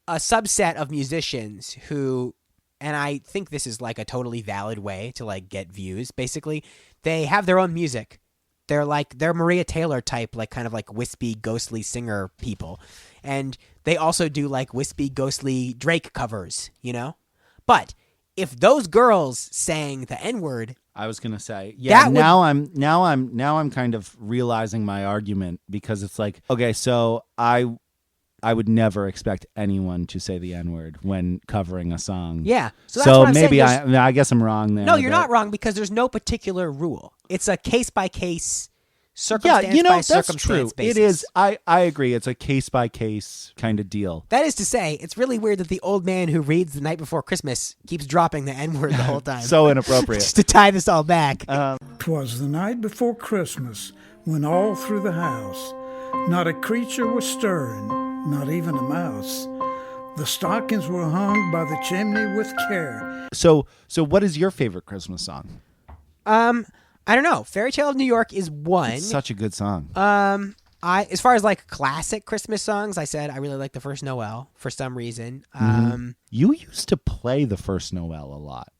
a subset of musicians who, and I think this is like a totally valid way to like get views. Basically, they have their own music. They're Maria Taylor type, like kind of like wispy, ghostly singer people. And they also do like wispy, ghostly Drake covers, you know? But if those girls sang the N-word, I was gonna say, yeah. That Now I'm kind of realizing my argument, because it's like, okay, so I would never expect anyone to say the N-word when covering a song. yeah. So that's what I'm maybe saying. I guess I'm wrong there. No, you're but- not wrong, because there's no particular rule. It's a case-by-case, Yeah, circumstance-by-circumstance that's true. basis. It is. I agree. It's a case-by-case kind of deal. That is to say, it's really weird that the old man who reads The Night Before Christmas keeps dropping the N-word the whole time. So inappropriate. Just to tie this all back. 'Twas the night before Christmas, when all through the house not a creature was stirring, not even a mouse. The stockings were hung by the chimney with care. So what is your favorite Christmas song? I don't know. Fairy Tale of New York is one. It's such a good song. As far as like classic Christmas songs, I said I really like The First Noel for some reason. You used to play The First Noel a lot.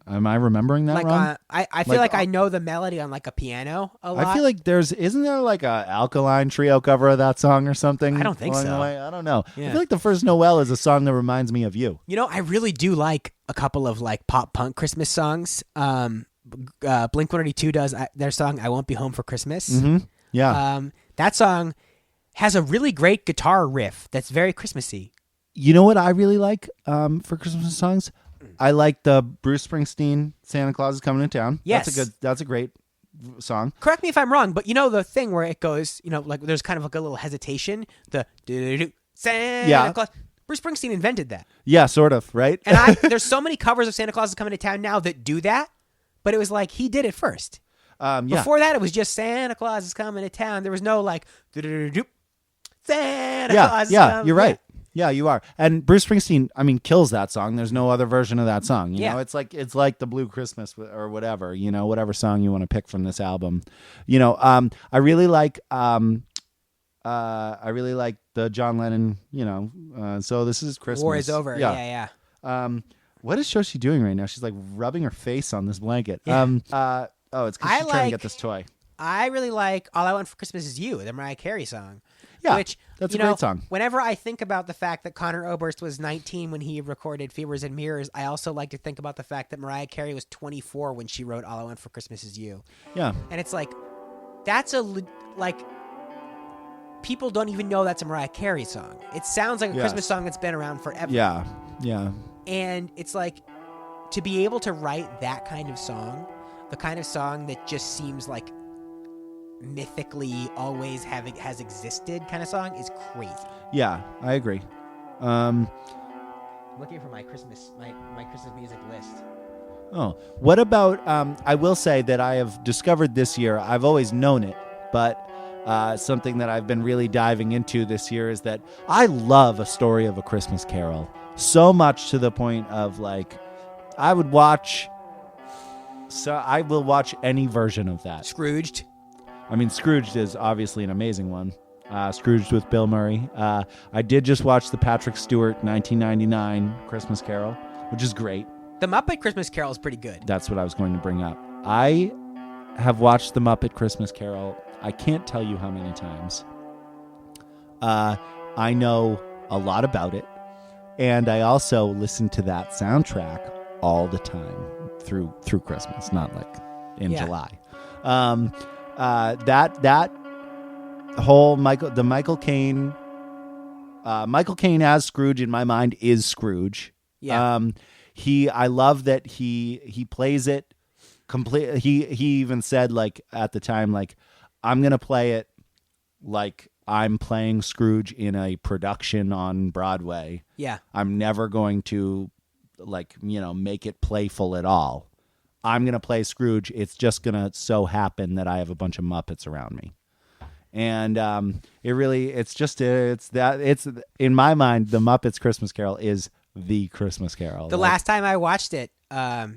Am I remembering that Like wrong? I feel like I know the melody on like a piano a lot. I feel like isn't there like a Alkaline Trio cover of that song or something? I don't think along so. the way? I don't know. Yeah. I feel like The First Noel is a song that reminds me of you. You know, I really do like a couple of like pop punk Christmas songs. Blink-182 does their song "I Won't Be Home for Christmas." Mm-hmm. Yeah. That song has a really great guitar riff that's very Christmassy. You know what I really like for Christmas songs? I like the Bruce Springsteen "Santa Claus is Coming to Town." Yes. That's a great song. Correct me if I'm wrong, but you know the thing where it goes, you know, like there's kind of like a little hesitation. The do-do-do, Santa Claus. Bruce Springsteen invented that. Yeah, sort of, right? And there's so many covers of Santa Claus is Coming to Town now that do that, but it was like he did it first. Yeah. Before that, it was just Santa Claus is coming to town. There was no like do-do-do-do, Santa Claus is coming. You're right. Yeah, you are. And Bruce Springsteen, I mean, kills that song. There's no other version of that song. You know, it's like the Blue Christmas or whatever. You know, whatever song you want to pick from this album. You know, I really like the John Lennon. You know, so this is Christmas. War is over. Yeah. What is Shoshi doing right now? She's like rubbing her face on this blanket. Yeah. It's because she's trying to get this toy. I really like All I Want for Christmas Is You, the Mariah Carey song. Yeah, which, that's a you know, great song. Whenever I think about the fact that Conor Oberst was 19 when he recorded Fevers and Mirrors, I also like to think about the fact that Mariah Carey was 24 when she wrote All I Want for Christmas Is You. Yeah. And it's like, that's people don't even know that's a Mariah Carey song. It sounds like a Christmas song that's been around forever. Yeah. And it's like, to be able to write that kind of song, the kind of song that just seems like mythically always has existed kind of song, is crazy. Yeah, I agree. I'm looking for my Christmas music list. Oh, what about? I will say that I have discovered this year. I've always known it, but something that I've been really diving into this year is that I love A Story of a Christmas Carol so much, to the point of like, I will watch any version of that. Scrooged. I mean, Scrooged is obviously an amazing one. Scrooged with Bill Murray. I did just watch the Patrick Stewart 1999 Christmas Carol, which is great. The Muppet Christmas Carol is pretty good. That's what I was going to bring up. I have watched the Muppet Christmas Carol, I can't tell you how many times. I know a lot about it, and I also listen to that soundtrack all the time through Christmas, not like in July. That whole Michael Caine as Scrooge in my mind is Scrooge. Yeah. I love that he plays it complete. He even said, like, at the time, like, I'm gonna play it like I'm playing Scrooge in a production on Broadway. Yeah. I'm never going to make it playful at all. I'm going to play Scrooge. It's just going to so happen that I have a bunch of Muppets around me. And it's in my mind, the Muppets Christmas Carol is the Christmas Carol. The last time I watched it, I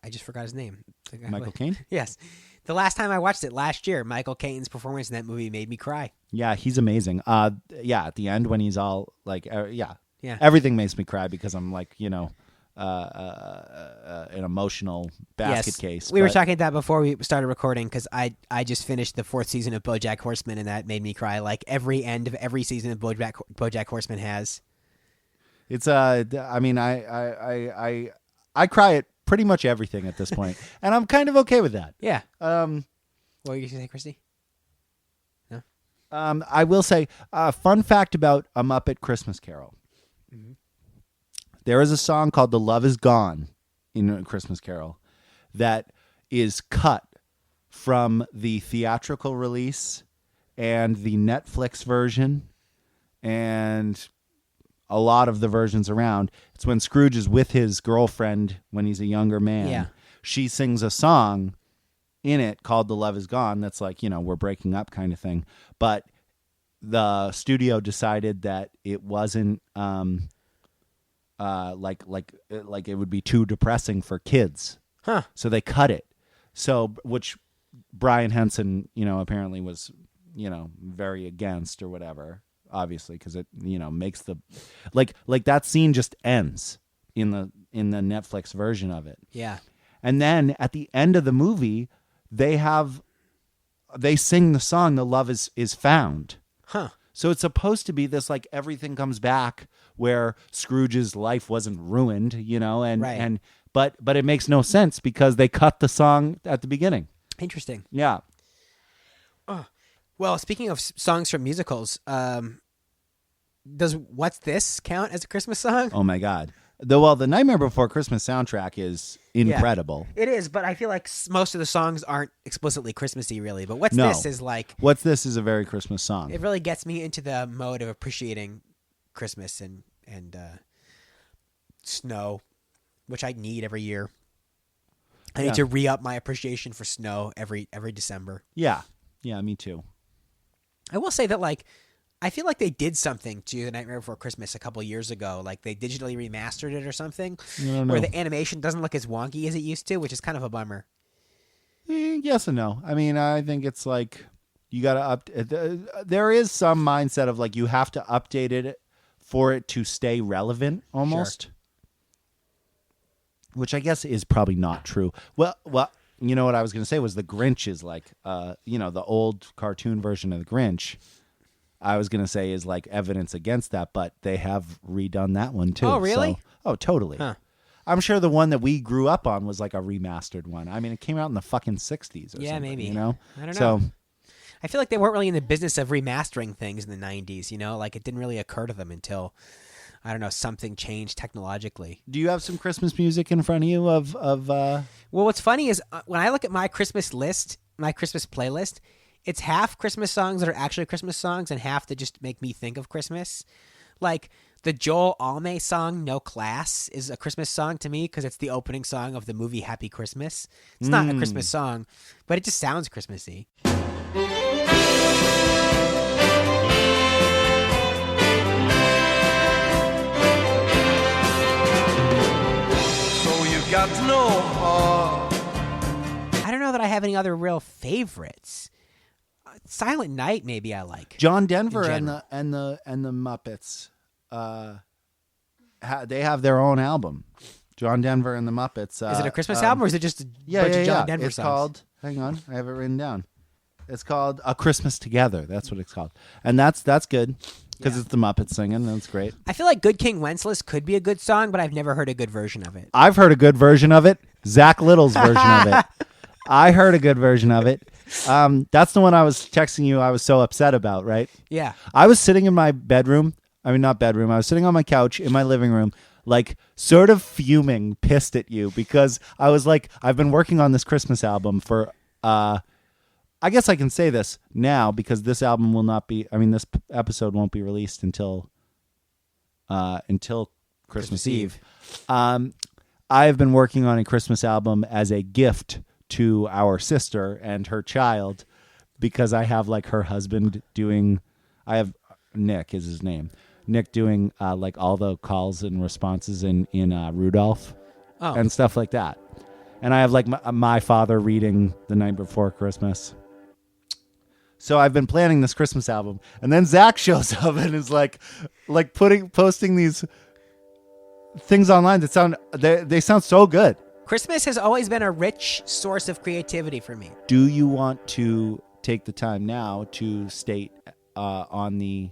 just forgot his name. Michael Caine? Yes. The last time I watched it last year, Michael Caine's performance in that movie made me cry. Yeah, he's amazing. At the end when he's all like, Yeah. everything makes me cry because I'm like, an emotional basket case. We were talking about that before we started recording because I just finished the 4th season of BoJack Horseman and that made me cry like every end of every season of BoJack Horseman has. It's I cry at pretty much everything at this point, and I'm kind of okay with that. Yeah. What were you going to say, Christy? No. I will say fun fact about A Muppet Christmas Carol. Mm-hmm. There is a song called "The Love Is Gone" in A Christmas Carol that is cut from the theatrical release and the Netflix version and a lot of the versions around. It's when Scrooge is with his girlfriend when he's a younger man. Yeah. She sings a song in it called "The Love Is Gone" that's like, we're breaking up kind of thing. But the studio decided that it wasn't like it would be too depressing for kids. Huh. So they cut it. So which Brian Henson, apparently was, very against or whatever. Obviously, because it makes the like that scene just ends in the Netflix version of it. Yeah. And then at the end of the movie, they sing the song "The Love Is Found." Huh. So it's supposed to be this like everything comes back where Scrooge's life wasn't ruined, Right. but it makes no sense because they cut the song at the beginning. Interesting. Yeah. Well, speaking of songs from musicals, does What's This count as a Christmas song? Oh my God. The Nightmare Before Christmas soundtrack is incredible. It is, but I feel like most of the songs aren't explicitly Christmassy, really. But What's No. This is like, What's This is a very Christmas song. it really gets me into the mode of appreciating Christmas and snow, which I need every year. I need to re-up my appreciation for snow every December. Yeah. Yeah, me too. I will say that, like, I feel like they did something to The Nightmare Before Christmas a couple years ago. Like, they digitally remastered it or something, I don't know. where the animation doesn't look as wonky as it used to, which is kind of a bummer. Yes and no. I mean, I think it's like you got to there is some mindset of like you have to update it for it to stay relevant almost. Sure. Which I guess is probably not true. Well, you know what I was going to say was the Grinch is like, the old cartoon version of the Grinch. I was going to say is like evidence against that, but they have redone that one too. Oh, really? Oh, totally. Huh. I'm sure the one that we grew up on was like a remastered one. I mean, it came out in the fucking 60s or Yeah, something, maybe. you know? I don't So, know. I feel like they weren't really in the business of remastering things in the 90s, Like, it didn't really occur to them until, I don't know, something changed technologically. do you have some Christmas music in front of you of Well, what's funny is when I look at my Christmas playlist, it's half Christmas songs that are actually Christmas songs and half that just make me think of Christmas. Like, the Joel Alme song, No Class, is a Christmas song to me because it's the opening song of the movie Happy Christmas. It's not a Christmas song, but it just sounds Christmassy. So you got to know her. I don't know that I have any other real favorites. Silent Night, maybe I like. John Denver In and the Muppets. They have their own album. John Denver and the Muppets. Is it a Christmas album or is it just a bunch of John Denver it's songs? called. Hang on, I have it written down. It's called A Christmas Together. That's what it's called, and that's good because it's the Muppets singing. That's great. I feel like Good King Wenceslas could be a good song, but I've never heard a good version of it. I've heard a good version of it. Zach Little's version of it. I heard a good version of it. That's the one I was texting you. I was so upset about. Right? Yeah. I was sitting in my bedroom. I mean, not bedroom. I was sitting on my couch in my living room, like sort of fuming, pissed at you because I was like, I've been working on this Christmas album for I guess I can say this now because this album will not be. I mean, this episode won't be released until Christmas Eve. I have been working on a Christmas album as a gift to our sister and her child because I have like her husband doing. I have Nick is his name. Nick doing like all the calls and responses in Rudolph and stuff like that. And I have like my father reading The Night Before Christmas. So I've been planning this Christmas album, and then Zach shows up and is like posting these things online that sound so good. Christmas has always been a rich source of creativity for me. Do you want to take the time now to state on the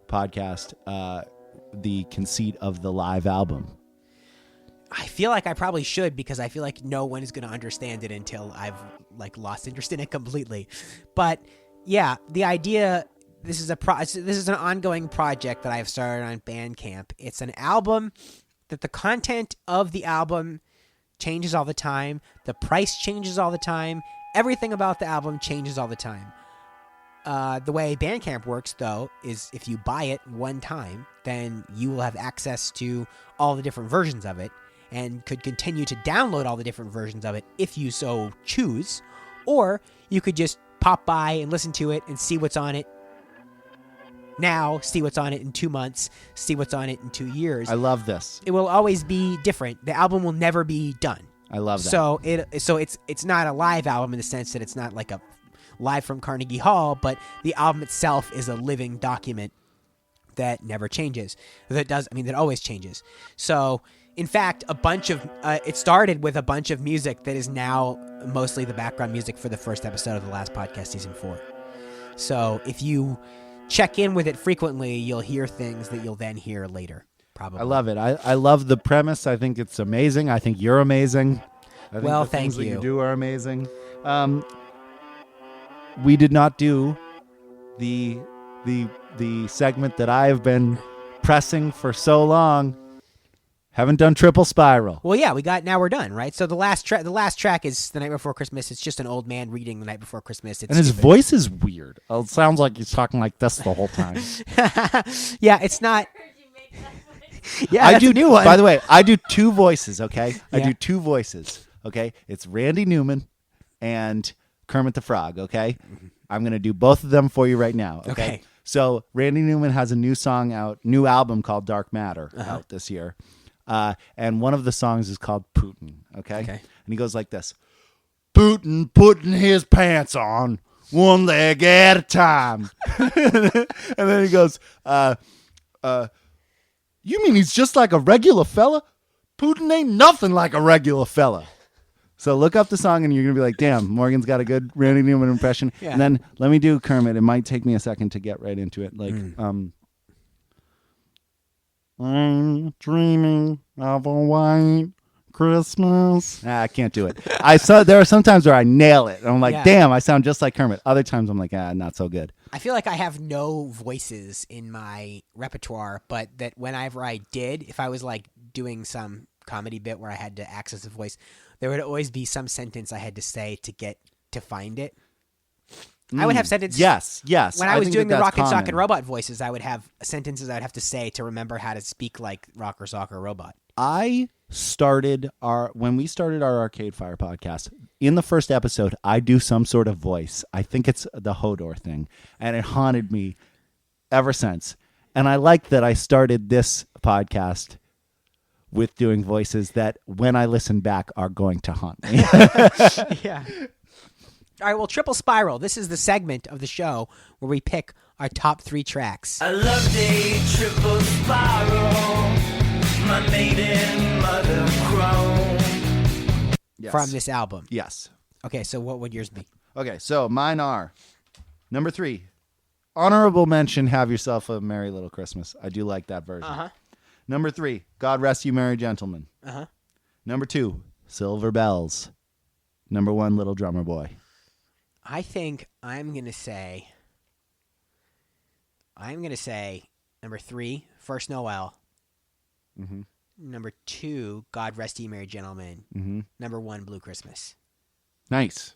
podcast the conceit of the live album? I feel like I probably should because I feel like no one is going to understand it until I've like lost interest in it completely. But yeah, the idea. This is an ongoing project that I've started on Bandcamp. It's an album that the content of the album changes all the time. The price changes all the time. Everything about the album changes all the time. The way Bandcamp works, though, is if you buy it one time, then you will have access to all the different versions of it and could continue to download all the different versions of it if you so choose. Or you could just pop by and listen to it and see what's on it now, see what's on it in 2 months, see what's on it in 2 years. I love this. It will always be different. The album will never be done. I love that. So it's not a live album in the sense that it's not like a live from Carnegie Hall, but the album itself is a living document that never changes. That always changes. So, in fact, it started with a bunch of music that is now mostly the background music for the first episode of the last podcast, season 4. So, if you check in with it frequently, you'll hear things that you'll then hear later. Probably. I love it. I love the premise. I think it's amazing. I think you're amazing. I think Well, the things thank that you. you do are amazing. We did not do the segment that I have been pressing for so long. Haven't done Triple Spiral. Well, yeah, now we're done, right? So the last track is The Night Before Christmas. It's just an old man reading The Night Before Christmas. It's And his stupid. voice is weird. It sounds like he's talking like this the whole time. Yeah, it's not. Heard you make that voice. Yeah, I that's do a new one. By the way, I do 2 voices, okay? I Yeah. do 2 voices, okay? It's Randy Newman and Kermit the Frog, okay? I'm going to do both of them for you right now, okay? Okay. So Randy Newman has a new album called Dark Matter out this year. And one of the songs is called Putin, okay? Okay. And he goes like this. Putin putting his pants on one leg at a time. And then he goes, you mean he's just like a regular fella? Putin ain't nothing like a regular fella. So look up the song and you're going to be like, damn, Morgan's got a good Randy Newman impression. Yeah. And then let me do Kermit. It might take me a second to get right into it. Like, I'm dreaming of a white Christmas. I can't do it. There are some times where I nail it. And I'm like, Yeah. damn, I sound just like Kermit. Other times I'm like, not so good. I feel like I have no voices in my repertoire, but that whenever I did, if I was like doing some comedy bit where I had to access a voice, there would always be some sentence I had to say to get to find it. I would have sentences. Yes. When I was think doing the that's Rock and Sock common. and Robot voices, I would have sentences I would have to say to remember how to speak like Rock or Sock or Robot. When we started our Arcade Fire podcast, in the first episode, I do some sort of voice. I think it's the Hodor thing, and it haunted me ever since. And I like that I started this podcast with doing voices that, when I listen back, are going to haunt me. Yeah. All right, well, Triple Spiral. This is the segment of the show where we pick our top 3 tracks. I loved a triple spiral, my maiden mother crone. Yes. From this album. Yes. Okay, so what would yours be? Okay, so mine are number 3, honorable mention, Have Yourself a Merry Little Christmas. I do like that version. Uh-huh. Number 3, God Rest You Merry Gentlemen. Uh-huh. Number 2, Silver Bells. Number 1, Little Drummer Boy. I think I'm going to say number 3, First Noel. Mm-hmm. Number 2, God Rest Ye Merry Gentlemen. Mm-hmm. Number 1, Blue Christmas. Nice.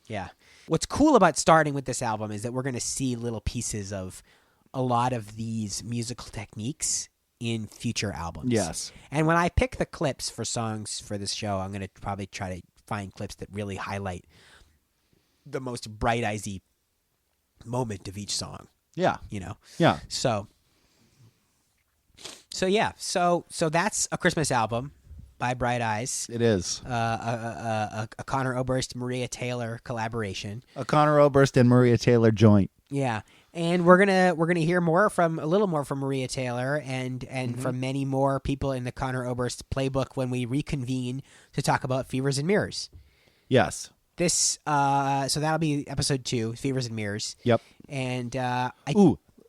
Yeah. What's cool about starting with this album is that we're going to see little pieces of a lot of these musical techniques in future albums. Yes. And when I pick the clips for songs for this show, I'm going to probably try to find clips that really highlight the most Bright Eyes-y moment of each song, Yeah. you know? Yeah. So yeah. So that's a Christmas album by Bright Eyes. It is. A Conor Oberst, Maria Taylor collaboration. A Conor Oberst and Maria Taylor joint. Yeah. And we're gonna hear a little more from Maria Taylor and from many more people in the Conor Oberst playbook when we reconvene to talk about Fevers and Mirrors. Yes. This so that'll be episode 2, Fevers and Mirrors. Yep. And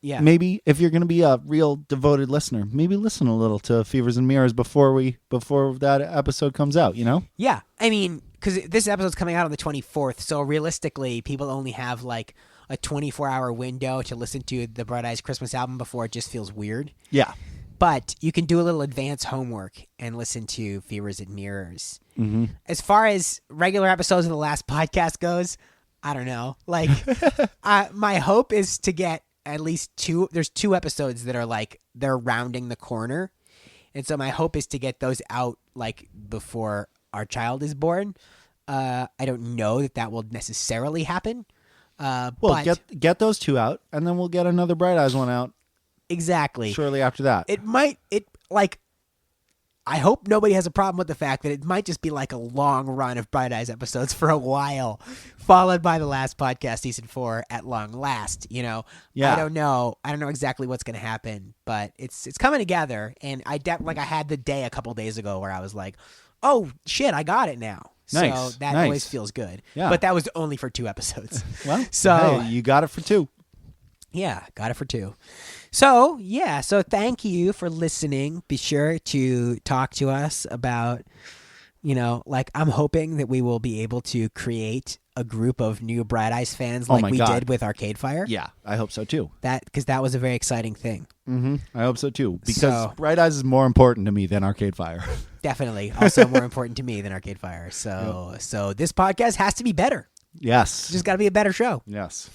yeah. Maybe if you're going to be a real devoted listener, maybe listen a little to Fevers and Mirrors before that episode comes out, you know? Yeah. I mean, because this episode's coming out on the 24th, so realistically, people only have like a 24-hour window to listen to the Bright Eyes Christmas album before it just feels weird. Yeah. But you can do a little advanced homework and listen to Fevers and Mirrors. Mm-hmm. As far as regular episodes of the last podcast goes, I don't know. Like, my hope is to get at least 2. There's 2 episodes that are like they're rounding the corner, and so my hope is to get those out like before our child is born. I don't know that will necessarily happen. Well, but get those 2 out, and then we'll get another Bright Eyes one out exactly shortly after that. I hope nobody has a problem with the fact that it might just be like a long run of Bright Eyes episodes for a while, followed by the last podcast, season 4, at long last. You know, Yeah. I don't know exactly what's going to happen, but it's coming together. And I had the day a couple days ago where I was like, oh shit, I got it now. Nice, So that nice. always feels good. Yeah. But that was only for 2 episodes. Well, So- hey, you got it for 2. Yeah, got it for 2. So, yeah, so thank you for listening. Be sure to talk to us about, I'm hoping that we will be able to create a group of new Bright Eyes fans like my we God. did with Arcade Fire. Yeah, I hope so too. Because that was a very exciting thing. Mm-hmm. I hope so too. Because So- Bright Eyes is more important to me than Arcade Fire. Definitely. Also more important to me than Arcade Fire. So this podcast has to be better. Yes. It's just got to be a better show. Yes.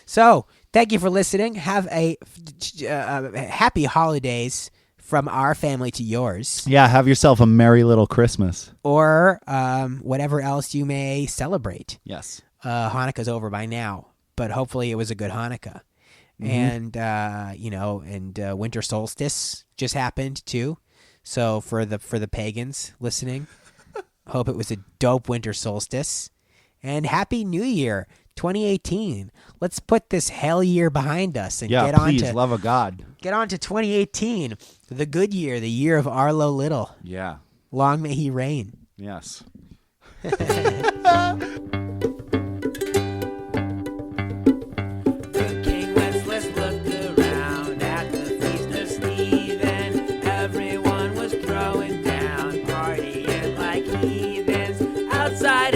So, thank you for listening. Have a happy holidays from our family to yours, Yeah, have yourself a merry little Christmas. or whatever else you may celebrate. Yes. Hanukkah's over by now, but hopefully it was a good Hanukkah. And winter solstice just happened too. So for the pagans listening, hope it was a dope winter solstice. And Happy New Year 2018. Let's put this hell year behind us and Yeah, get on please, to love of God. get on to 2018, the good year, the year of Arlo Little. Yeah. Long may he reign. Yes. The King Wenceslas looked around at the feast of Stephen. Everyone was throwing down, partying like heathens outside